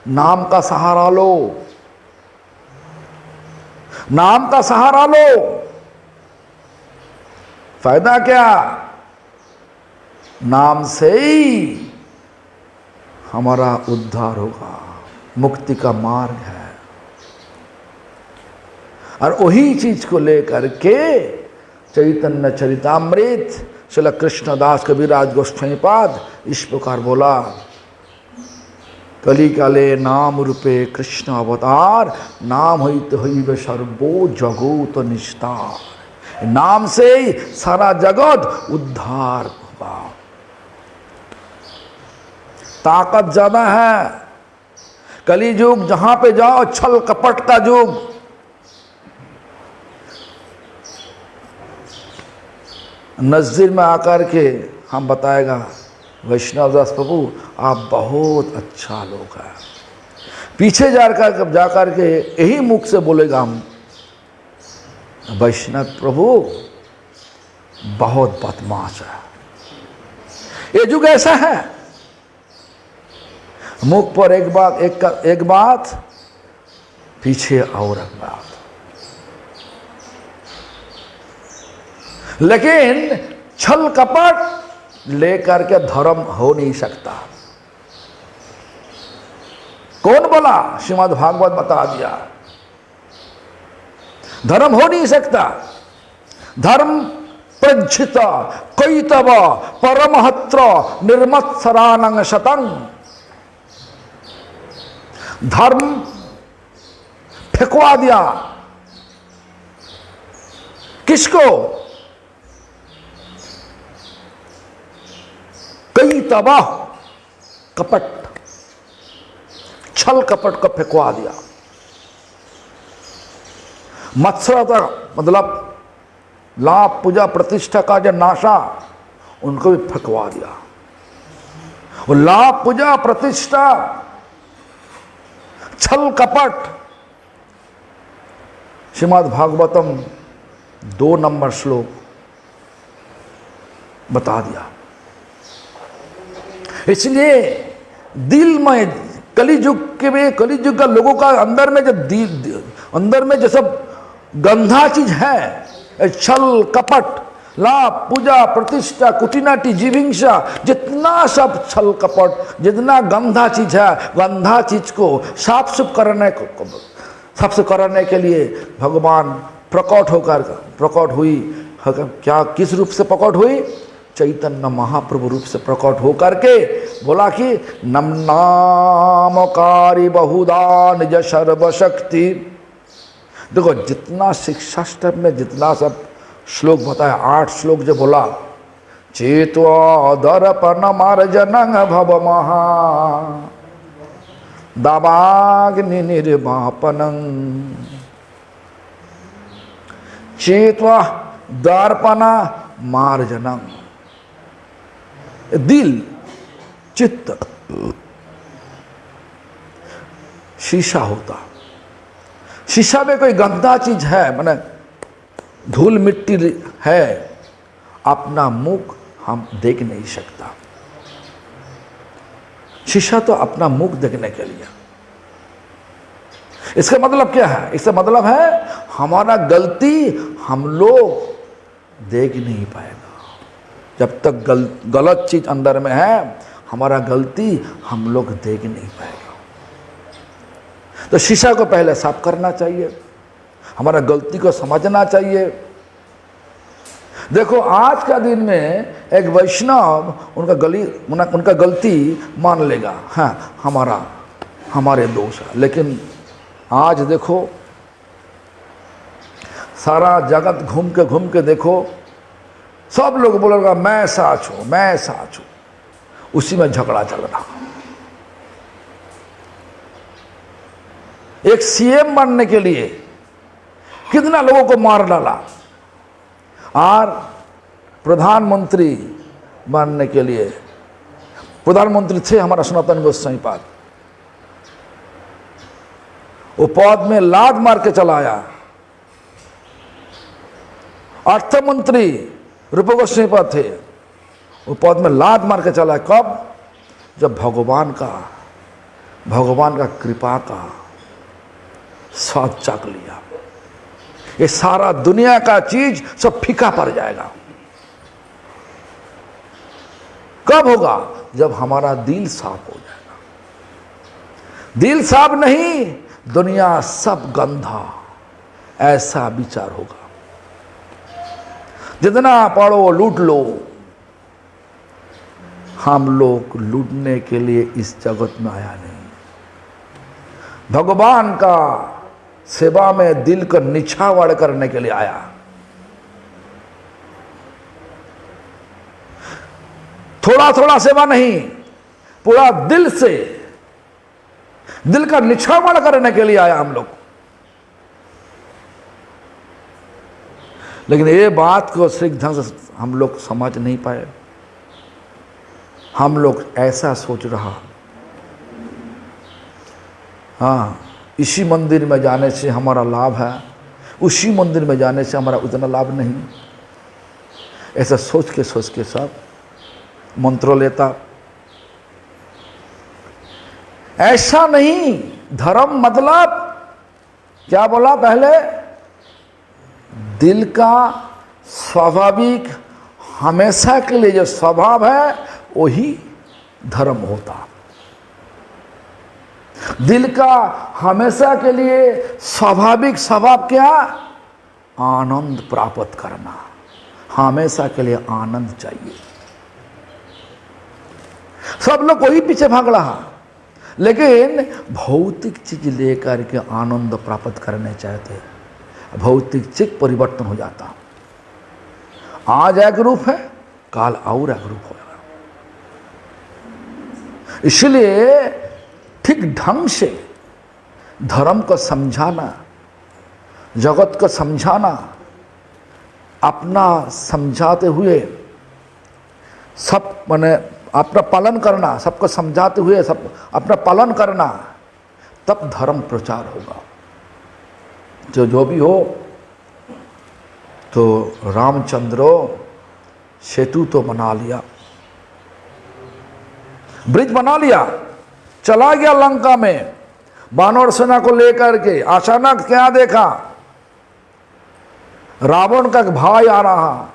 नाम का सहारा लो। नाम का सहारा लो, फायदा क्या? नाम से ही हमारा उद्धार होगा, मुक्ति का मार्ग है। और वही चीज को लेकर के चैतन्य चरितामृत श्रील कृष्णदास कविराज गोस्वामीपाद इस प्रकार बोला, कली काले नाम रूपे कृष्ण अवतार, नाम होइत होइबे सर्वो जगत निस्तार। नाम से ही सारा जगत उद्धार होगा। ताकत ज्यादा है। कली युग जहां पे जाओ छल कपट का युग। नजदीक में आकर के हम बताएगा वैष्णव दास प्रभु आप बहुत अच्छा लोग हैं। पीछे जाकर के यही मुख से बोलेगा हम, वैष्णव प्रभु बहुत बदमाश है। ये युग ऐसा है, मुख पर एक बात पीछे और एक बात। लेकिन छल कपट लेकर के धर्म हो नहीं सकता। कौन बोला? श्रीमद् भागवत बता दिया, धर्म हो नहीं सकता। धर्म प्रज्झित कैतव परमहत्र निर्मत्सरानंग शतंग। धर्म फेंकवा दिया। किसको? कई तबाह कपट, छल कपट को फेंकवा दिया। मत्सरता मतलब लाभ पूजा प्रतिष्ठा का जो नाशा, उनको भी फेंकवा दिया। वो लाभ पूजा प्रतिष्ठा छल कपट, श्रीमद् भागवतम 2 नंबर श्लोक बता दिया। इसलिए दिल में कलियुग का लोगों का अंदर में जो सब गंधा चीज है, छल कपट, लाभ पूजा प्रतिष्ठा कुटिनाटी जीविंसा, जितना सब छल कपट, जितना गंधा चीज है, गंधा चीज को साफ सुफ करने के लिए भगवान प्रकट हुई। क्या किस रूप से प्रकट हुई? चैतन्य महाप्रभु रूप से प्रकट होकर के बोला कि नम नामकारी बहुधा निज सर्वशक्ति। देखो जितना शिक्षाष्टक में जितना सब श्लोक बताया, 8 श्लोक जो बोला, चेत्वा दर्पण मार्जनं भव महा दावाग्नि निर्वापनं। चेत्वा दर्पण मार्जनं, दिल चित्त शीशा होता। शीशा में कोई गंदा चीज है, माने धूल मिट्टी है, अपना मुख हम देख नहीं सकता। शीशा तो अपना मुख देखने के लिए। इसका मतलब क्या है? इसका मतलब है हमारा गलती हम लोग देख नहीं पाएगा। जब तक गलत चीज अंदर में है, हमारा गलती हम लोग देख नहीं पाएगा। तो शीशा को पहले साफ करना चाहिए, हमारा गलती को समझना चाहिए। देखो आज का दिन में एक वैष्णव उनका गलती मान लेगा, हाँ हमारे दोष है। लेकिन आज देखो सारा जगत घूम के देखो, सब लोग बोलेगा मैं साच हूं, उसी में झगड़ा चल रहा। एक सीएम बनने के लिए कितना लोगों को मार डाला, और प्रधानमंत्री बनने के लिए, प्रधानमंत्री थे हमारा सनातन गोस्वामी पाद, वो पद में लात मार के चला आया। अर्थमंत्री रूप गोस्वामी पाद थे, वो पद में लात मार के चला। कब? जब भगवान का कृपा का स्वाद चाक लिया। ये सारा दुनिया का चीज सब फीका पड़ जाएगा। कब होगा? जब हमारा दिल साफ हो जाएगा। दिल साफ नहीं, दुनिया सब गंधा, ऐसा विचार होगा। जितना पढ़ो लूट लो। हम लोग लूटने के लिए इस जगत में आया नहीं, भगवान का सेवा में दिल को निछावर करने के लिए आया। थोड़ा थोड़ा सेवा नहीं, पूरा दिल से, दिल का निछावर करने के लिए आया हम लोग। लेकिन ये बात को सही ढंग से हम लोग समझ नहीं पाए। हम लोग ऐसा सोच रहा, हाँ इसी मंदिर में जाने से हमारा लाभ है, उसी मंदिर में जाने से हमारा उतना लाभ नहीं, ऐसा सोच के सब मंत्रों लेता। ऐसा नहीं, धर्म मतलब क्या बोला पहले? दिल का स्वाभाविक हमेशा के लिए जो स्वभाव है वही धर्म होता। दिल का हमेशा के लिए स्वाभाविक स्वभाव क्या? आनंद प्राप्त करना। हमेशा के लिए आनंद चाहिए। सब लोग वही पीछे भाग रहा, लेकिन भौतिक चीज लेकर के आनंद प्राप्त करने चाहते, भौतिक चीज परिवर्तन हो जाता। आज एक रूप है, काल और एक रूप होगा। इसलिए ठीक ढंग से धर्म को समझाना, जगत को समझाना, अपना समझाते हुए सब माने अपना पालन करना, सबको समझाते हुए सब अपना पालन करना, तब धर्म प्रचार होगा। जो भी हो, तो रामचंद्रो सेतु तो बना लिया, ब्रिज बना लिया, चला गया लंका में वानर सेना को लेकर के। अचानक क्या देखा? रावण का एक भाई आ रहा।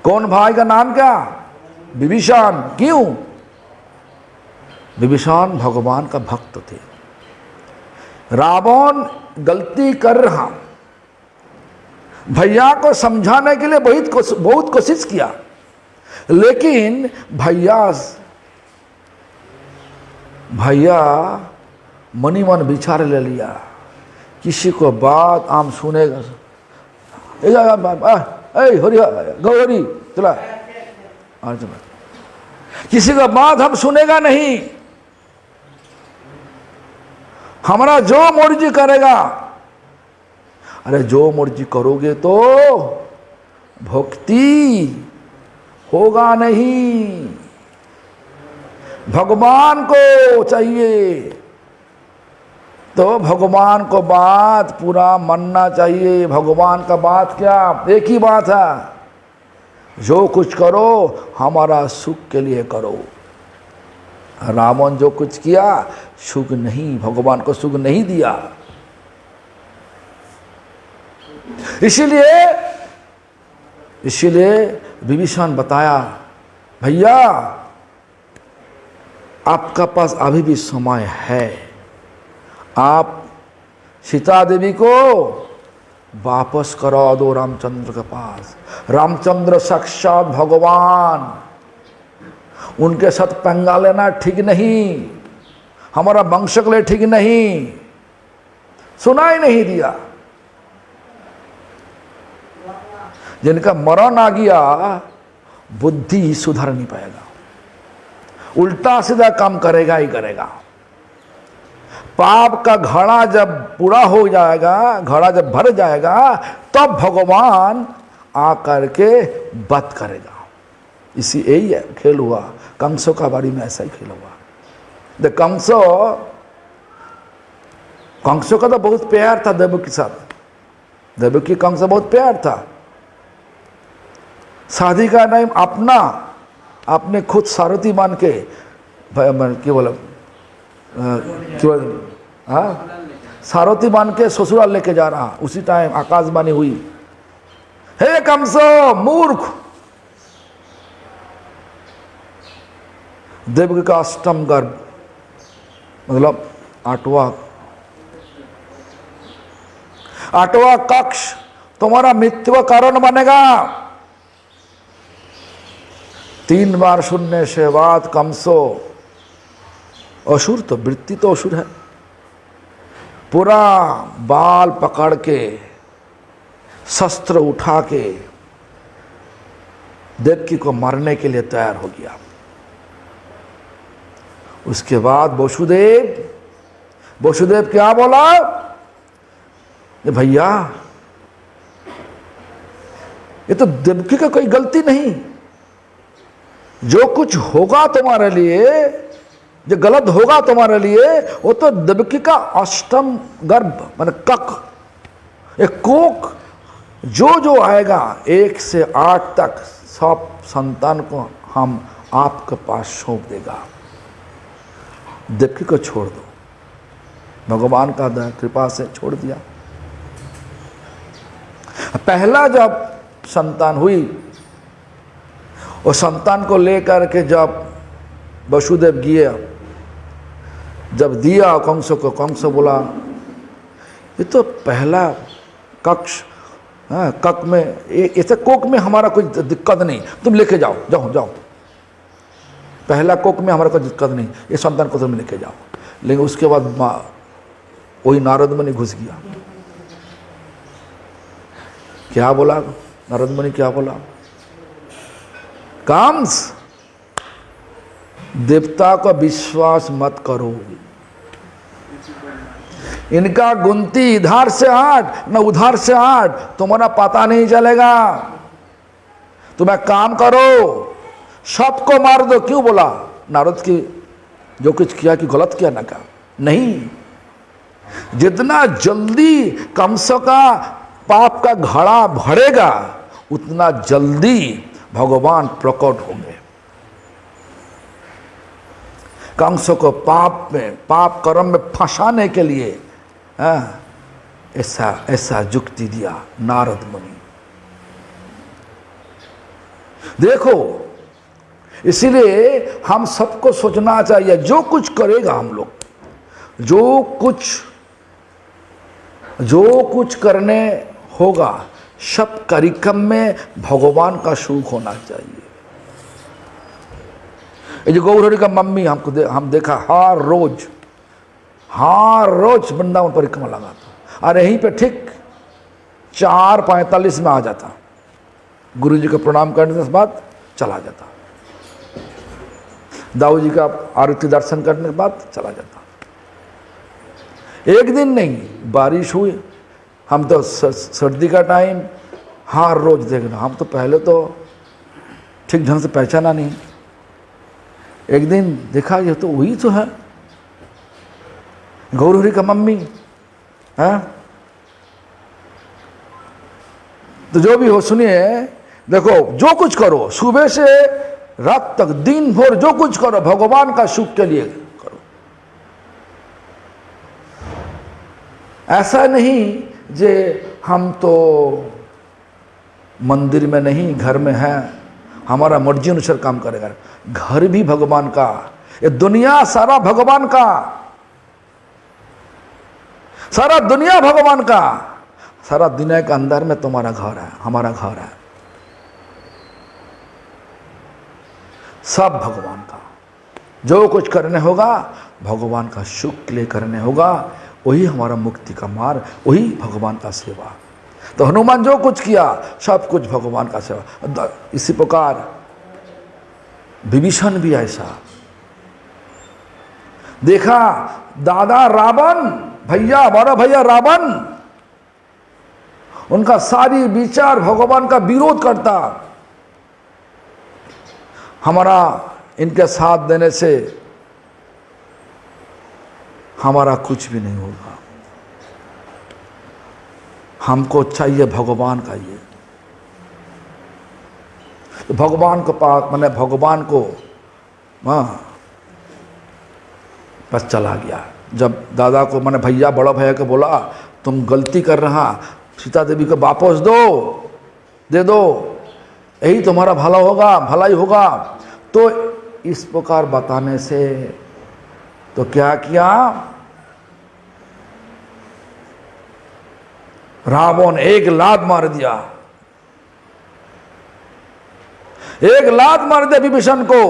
कौन भाई का नाम क्या? विभीषण। क्यों? विभीषण भगवान का भक्त थे। रावण गलती कर रहा, भैया को समझाने के लिए बहुत कोशिश किया, लेकिन भैया मनी मन विचार ले लिया। किसी को बात आम सुनेगा, गौरी चला, किसी का बात हम सुनेगा नहीं, हमारा जो मर्जी करेगा। अरे जो मर्जी करोगे तो भक्ति होगा नहीं, भगवान को चाहिए। तो भगवान को बात पूरा मानना चाहिए। भगवान का बात क्या? एक ही बात है, जो कुछ करो हमारा सुख के लिए करो। रावण जो कुछ किया सुख नहीं, भगवान को सुख नहीं दिया। इसीलिए विभीषण बताया, भैया आपका पास अभी भी समय है, आप सीता देवी को वापस करा दो रामचंद्र के पास। रामचंद्र साक्षात भगवान, उनके साथ पंगा लेना ठीक नहीं, हमारा वंश के लिए ठीक नहीं। सुना ही नहीं दिया। जिनका मरण आ गया, बुद्धि सुधर नहीं पाएगा, उल्टा सीधा काम करेगा ही करेगा। पाप का घड़ा जब पूरा हो जाएगा, घड़ा जब भर जाएगा, तब भगवान आकर के वध करेगा। इसी यही है खेल हुआ। कंसों का बारी में ऐसा ही खेल हुआ। कंसों का तो बहुत प्यार था देवकी के साथ। देवकी कंस बहुत प्यार था। शादी का टाइम अपने खुद सारथी मान के, क्या बोला, क्यों? हाँ, सारथी बांध के ससुराल लेके जा रहा, उसी टाइम आकाशवाणी हुई, हे कंसो मूर्ख, देवकी का अष्टम गर्भ मतलब आठवां कक्ष तुम्हारा मृत्यु का कारण बनेगा। 3 बार सुनने से बाद कंसो, असुर तो वृत्ति तो असुर है, पूरा बाल पकड़ के शस्त्र उठा के देवकी को मारने के लिए तैयार हो गया। उसके बाद वसुदेव क्या बोला, भैया ये तो देवकी का कोई गलती नहीं, जो कुछ होगा तुम्हारे लिए, जो गलत होगा तुम्हारे लिए, वो तो देवकी का अष्टम गर्भ माने कक, एक कोक, जो आएगा 1 से 8 तक सब संतान को हम आपके पास सौंप देगा। देवकी को छोड़ दो, भगवान का दया कृपा से छोड़ दिया। पहला जब संतान हुई, और संतान को लेकर के जब वसुदेव गया, जब दिया कंस को, कंस बोला ये तो पहला कक्ष, कक में ऐसे कोक में हमारा कोई दिक्कत नहीं, तुम लेके जाओ, जाओ, पहला कोक में हमारा कोई दिक्कत नहीं, ये संतान को तुम लेके जाओ। लेकिन उसके बाद वही नारद मुनि घुस गया। क्या बोला नारद मुनि, क्या बोला, कंस देवता का विश्वास मत करो, इनका गुनती इधर से 8 न उधर से 8, तुम्हारा पता नहीं चलेगा। तुम एक काम करो, सबको मार दो। क्यों बोला? नारद की जो कुछ किया कि गलत किया ना, क्या नहीं, जितना जल्दी कंस का पाप का घड़ा भरेगा उतना जल्दी भगवान प्रकट होंगे। कंस को पाप कर्म में फंसाने के लिए ऐसा युक्ति दिया नारद मुनि। देखो, इसीलिए हम सबको सोचना चाहिए, जो कुछ करेगा हम लोग, जो कुछ करने होगा, सब कार्यक्रम में भगवान का सुख होना चाहिए। ये जो गौरहरि का मम्मी हम देखा हर रोज वृंदावन परिक्रमा लगाता, और यहीं पे ठीक 4:45 में आ जाता, गुरु जी को प्रणाम करने के बाद चला जाता, दाऊ जी का आरती दर्शन करने के बाद चला जाता। एक दिन नहीं, बारिश हुई, हम तो सर्दी का टाइम हर रोज देखना, हम तो पहले तो ठीक ढंग से पहचाना नहीं। एक दिन देखा ये तो वही तो है गौरहरि का मम्मी है। तो जो भी हो, सुनिए, देखो, जो कुछ करो, सुबह से रात तक, दिन भर जो कुछ करो, भगवान का सुख के लिए करो। ऐसा नहीं जे हम तो मंदिर में नहीं, घर में है, हमारा मर्जी अनुसार काम करेगा। घर भी भगवान का, ये दुनिया सारा भगवान का, सारा दुनिया भगवान का, सारा दुनिया के अंदर में तुम्हारा घर है, हमारा घर है, सब भगवान का। जो कुछ करने होगा भगवान का सुख के लिए करने होगा, वही हमारा मुक्ति का मार्ग, वही भगवान का सेवा। तो हनुमान जो कुछ किया सब कुछ भगवान का सेवा। इसी प्रकार विभीषण भी ऐसा देखा, दादा रावण, भैया, बड़ा भैया रावण, उनका सारी विचार भगवान का विरोध करता। हमारा इनके साथ देने से हमारा कुछ भी नहीं होगा, हमको चाहिए भगवान का। ये तो भगवान को पास, मैंने भगवान को बस चला गया। जब दादा को मैंने भैया बड़ा भैया को बोला तुम गलती कर रहा, सीता देवी को वापस दे दो, यही तुम्हारा भला होगा, भलाई होगा। तो इस प्रकार बताने से तो क्या किया, रावण एक लात मार दिया, एक लात मार दिया विभीषण को।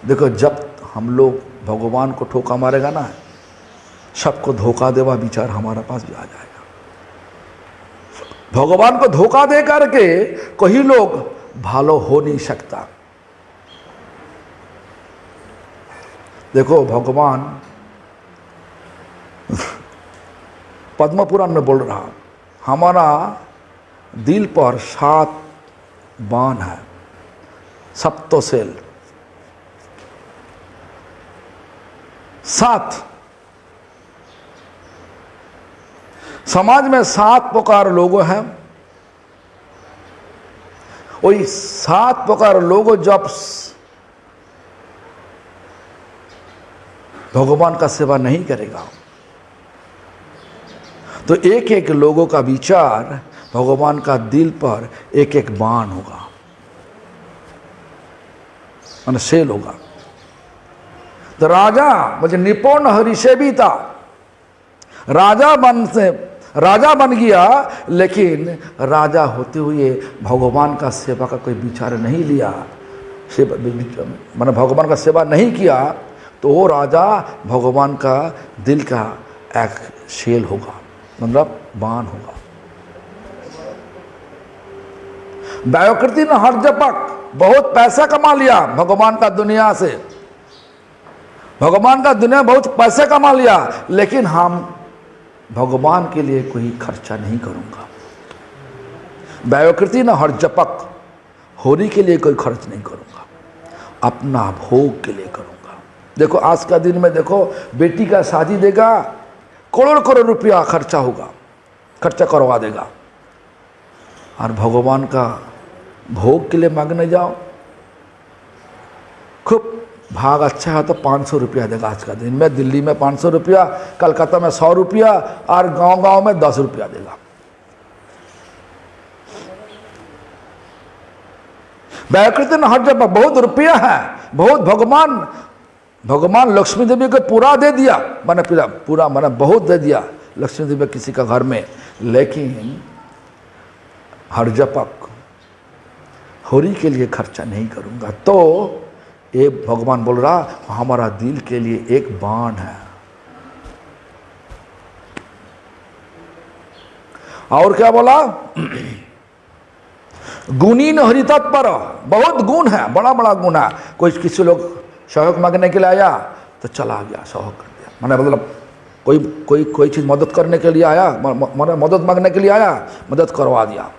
देखो जब हम लोग भगवान को ठोका मारेगा ना, सबको धोखा देवा विचार हमारा पास भी आ जाएगा। भगवान को धोखा दे करके कोई लोग भालो हो नहीं सकता। देखो भगवान पद्म पुराण में बोल रहा, हमारा दिल पर 7 बाण है, सप्तसेल 7। समाज में 7 प्रकार लोग हैं। वही 7 प्रकार लोग जब भगवान का सेवा नहीं करेगा तो एक एक लोगों का विचार भगवान का दिल पर एक एक बाण होगा, माने सेल होगा। तो राजा मुझे निपुण हरिसेविता, राजा बन गया, लेकिन राजा होते हुए भगवान का सेवा का कोई विचार नहीं लिया, मैंने भगवान का सेवा नहीं किया, तो वो राजा भगवान का दिल का एक शेल होगा, मतलब बाण होगा। व्याकृति ने हर जपक बहुत पैसा कमा लिया भगवान का दुनिया से, भगवान का दुनिया बहुत पैसे कमा लिया, लेकिन हम भगवान के लिए कोई खर्चा नहीं करूंगा। व्याकृति न हर जपक, होरी के लिए कोई खर्च नहीं करूंगा, अपना भोग के लिए करूंगा। देखो आज का दिन में देखो बेटी का शादी देगा, करोड़ रुपया खर्चा होगा, खर्चा करवा देगा, और भगवान का भोग के लिए मांगने जाओ, खूब भाग अच्छा है तो 500 रुपया देगा। आज का दिन में दिल्ली में 500 रुपया, कलकत्ता में 100 रुपया, और गांव में 10 रुपया देगा। व्याकृति ने हर जगह बहुत रुपया है, बहुत भगवान लक्ष्मी देवी को पूरा दे दिया, मैंने पूरा मैंने बहुत दे दिया लक्ष्मी देवी किसी का घर में, लेकिन हर जपक होरी के लिए खर्चा नहीं करूंगा। तो एक भगवान बोल रहा हमारा दिल के लिए एक बाण है। और क्या बोला, गुणी न हरि तत्पर, बहुत गुण है, बड़ा बड़ा गुण है। कोई किसी लोग सहयोग मांगने के लिए आया तो चला गया, सहयोग कर दिया, मैंने मतलब कोई चीज मदद करने के लिए आया, मदद मांगने के लिए आया, मदद करवा दिया।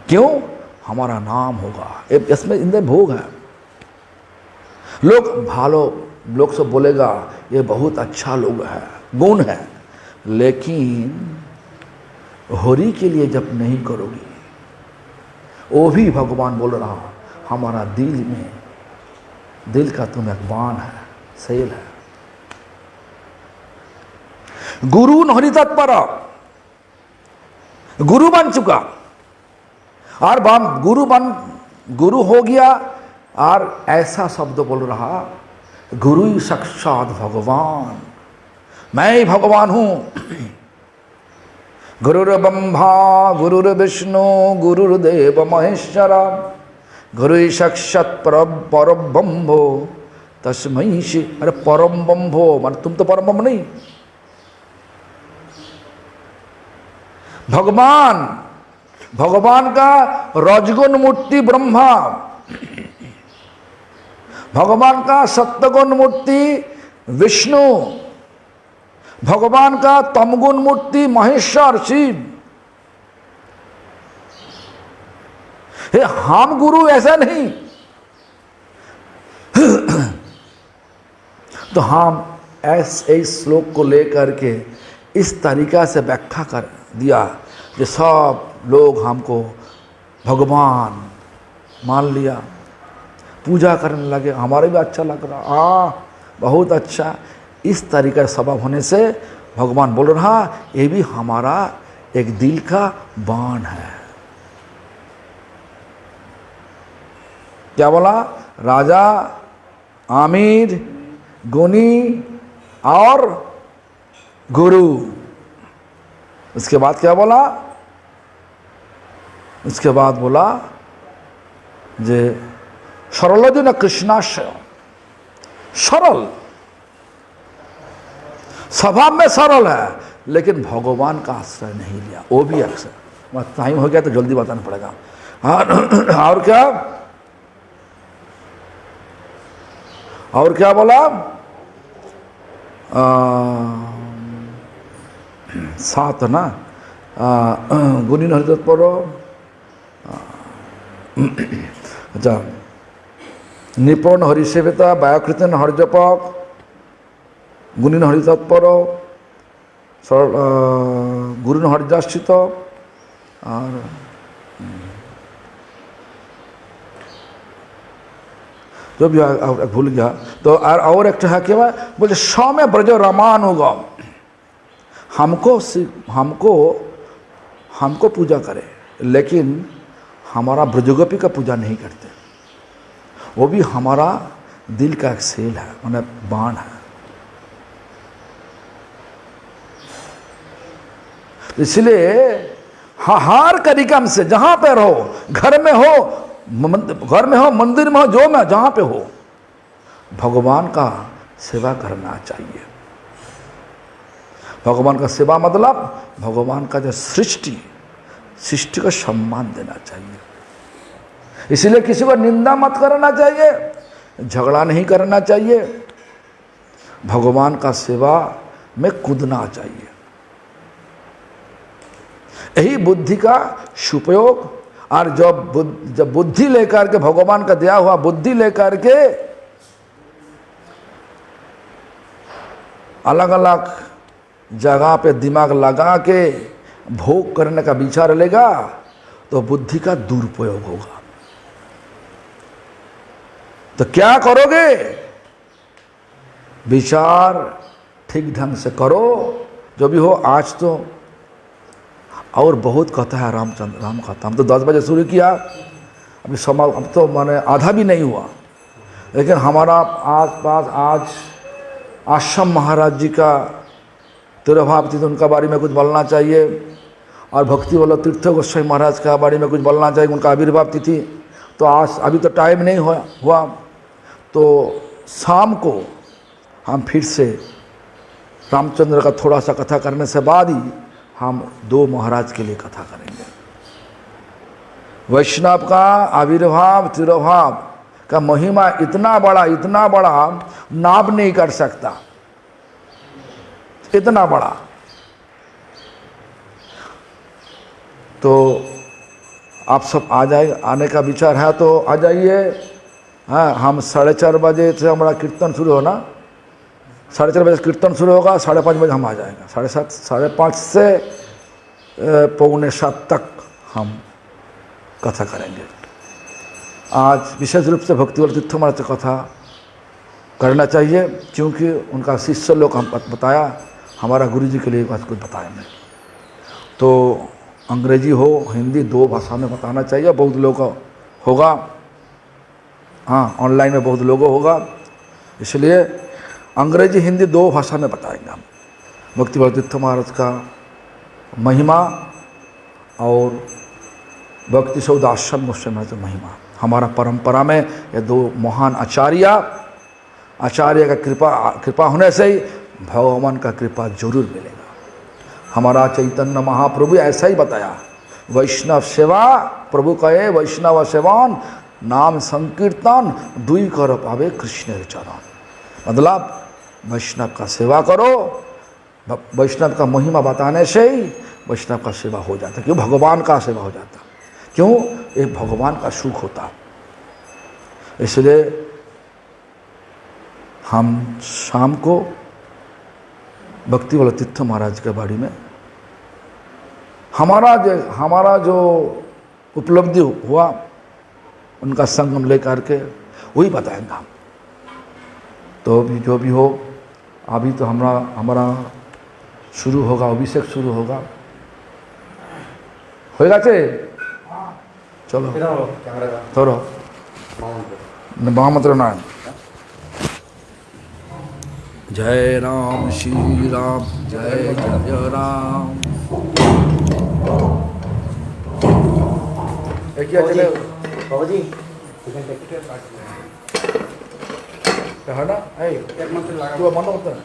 क्यों, हमारा नाम होगा, इसमें इंद्र भोग है। लोग सब बोलेगा ये बहुत अच्छा लोग है, गुण है, लेकिन होरी के लिए जब नहीं करोगी, वो भी भगवान बोल रहा हमारा दिल का तुम एक बाण है, सेल है। गुरु न हरि तत्पर, गुरु बन चुका, और गुरु हो गया, और ऐसा शब्द बोल रहा गुरु ही साक्षात भगवान, मैं ही भगवान हूं। गुरुर्ब्रह्मा गुरुर्विष्णु गुरुर्देव महेश्वरा, गुरु ही साक्षात परब्रह्मो तस्मै श्री। अरे परम ब्रह्मो मतलब तुम तो परम ब्रह्म नहीं, भगवान का रजगुण मूर्ति ब्रह्मा, भगवान का सत्वगुण मूर्ति विष्णु, भगवान का तमगुण मूर्ति महेश्वर शिव। हम गुरु ऐसा नहीं। तो हम ऐसे श्लोक को लेकर के इस तरीका से व्याख्या कर दिया कि सब लोग हमको भगवान मान लिया, पूजा करने लगे, हमारे भी अच्छा लग रहा, बहुत अच्छा। इस तरीके से स्वभाव होने से भगवान बोल रहा ये भी हमारा एक दिल का बाण है। क्या बोला? राजा, आमिर, गुनी और गुरु। उसके बाद क्या बोला? उसके बाद बोला जे सरल दिन कृष्णाश्रय, सरल स्वभाव में सरल है, लेकिन भगवान का आश्रय नहीं लिया, वो भी अक्सर। टाइम हो गया तो जल्दी बताना पड़ेगा। और क्या? और क्या बोला? सात ना, गुनी हरिदत्त पढ़ो। अच्छा, निपुण हरिसेविता व्याकृतिन हरिजपक, गुणिन हरितत्पर, गुरुन हरिदाश्रित, और जो भी भूल गया। तो और एक है क्या बोले, सौम्य ब्रज रामानुगम। हमको पूजा करे, लेकिन हमारा ब्रजगोपी का पूजा नहीं करते। वो भी हमारा दिल का एक सेल है, मतलब बाण है। इसलिए हर तरीका से जहां पे रहो, घर में हो, मंदिर में हो, जो में जहां पे हो, भगवान का सेवा करना चाहिए। भगवान का सेवा मतलब भगवान का जो सृष्टि को सम्मान देना चाहिए। इसलिए किसी को निंदा मत करना चाहिए, झगड़ा नहीं करना चाहिए, भगवान का सेवा में कूदना चाहिए। यही बुद्धि का सुपयोग। और जब बुद्धि लेकर के, भगवान का दिया हुआ बुद्धि लेकर के अलग अलग जगह पे दिमाग लगा के भोग करने का विचार लेगा, तो बुद्धि का दुरुपयोग होगा। तो क्या करोगे? विचार ठीक ढंग से करो, जो भी हो। आज तो और बहुत कथा है, राम कथा। हम तो 10 बजे शुरू किया, अभी समय अब तो माने आधा भी नहीं हुआ। लेकिन हमारा आसपास आज आश्रम महाराज जी का तिरुभाव तिथि, उनका बारे में कुछ बोलना चाहिए। और भक्ति वाला तीर्थ गोस्वामी महाराज का बारे में कुछ बोलना चाहिए, उनका आविर्भाव तिथि। तो आज अभी तो टाइम नहीं हुआ, तो शाम को हम फिर से रामचंद्र का थोड़ा सा कथा करने से बाद ही हम 2 महाराज के लिए कथा करेंगे। वैष्णव का आविर्भाव तिरुभाव का महिमा इतना बड़ा नाम नहीं कर सकता, इतना बड़ा। तो आप सब आ जाए, आने का विचार है तो आ जाइए। हाँ, हम 4:30 बजे से हमारा कीर्तन शुरू होना, 4:30 बजे कीर्तन शुरू होगा, 5:30 बजे हम आ जाएंगे। 7:30 5:30 से 6:45 तक हम कथा करेंगे। आज विशेष रूप से भक्तिवल तीर्थ महाराज से कथा करना चाहिए, क्योंकि उनका शिष्य लोग हम बताया, हमारा गुरु जी के लिए बात कुछ बताया नहीं। तो अंग्रेजी हो हिंदी 2 भाषा में बताना चाहिए। बहुत लोग होगा, हाँ, ऑनलाइन में बहुत लोगों होगा, इसलिए अंग्रेजी हिंदी 2 भाषा में बताएंगे हम। भक्तिवल तीर्थ महाराज का महिमा और भक्ति सौद आश्रम गोस्वामी महाराज का महिमा। हमारा परंपरा में ये 2 महान आचार्य का कृपा होने से ही भगवान का कृपा जरूर मिलेगा। हमारा चैतन्य महाप्रभु ऐसा ही बताया, वैष्णव सेवा प्रभु कहे, वैष्णव सेवन नाम संकीर्तन 2 कर पावे कृष्ण चरण। मतलब वैष्णव का सेवा करो, वैष्णव का महिमा बताने से ही वैष्णव का सेवा हो जाता, क्यों? भगवान का सेवा हो जाता, क्यों? ये भगवान का सुख होता। इसलिए हम शाम को भक्तिवल तीर्थ महाराज के बारे में हमारा जो उपलब्धि हुआ, उनका संगम लेकर के वही बताएंगे हम। तो अभी जो भी हो, अभी तो हमारा शुरू होगा, अभिषेक शुरू होगा। हो गए? चलो थोड़ा महामंत्र नारायण। जय राम श्री राम, जय जय राम। क्या चले बाबा जी है ना? एक मंत्र लगा तू मन होता है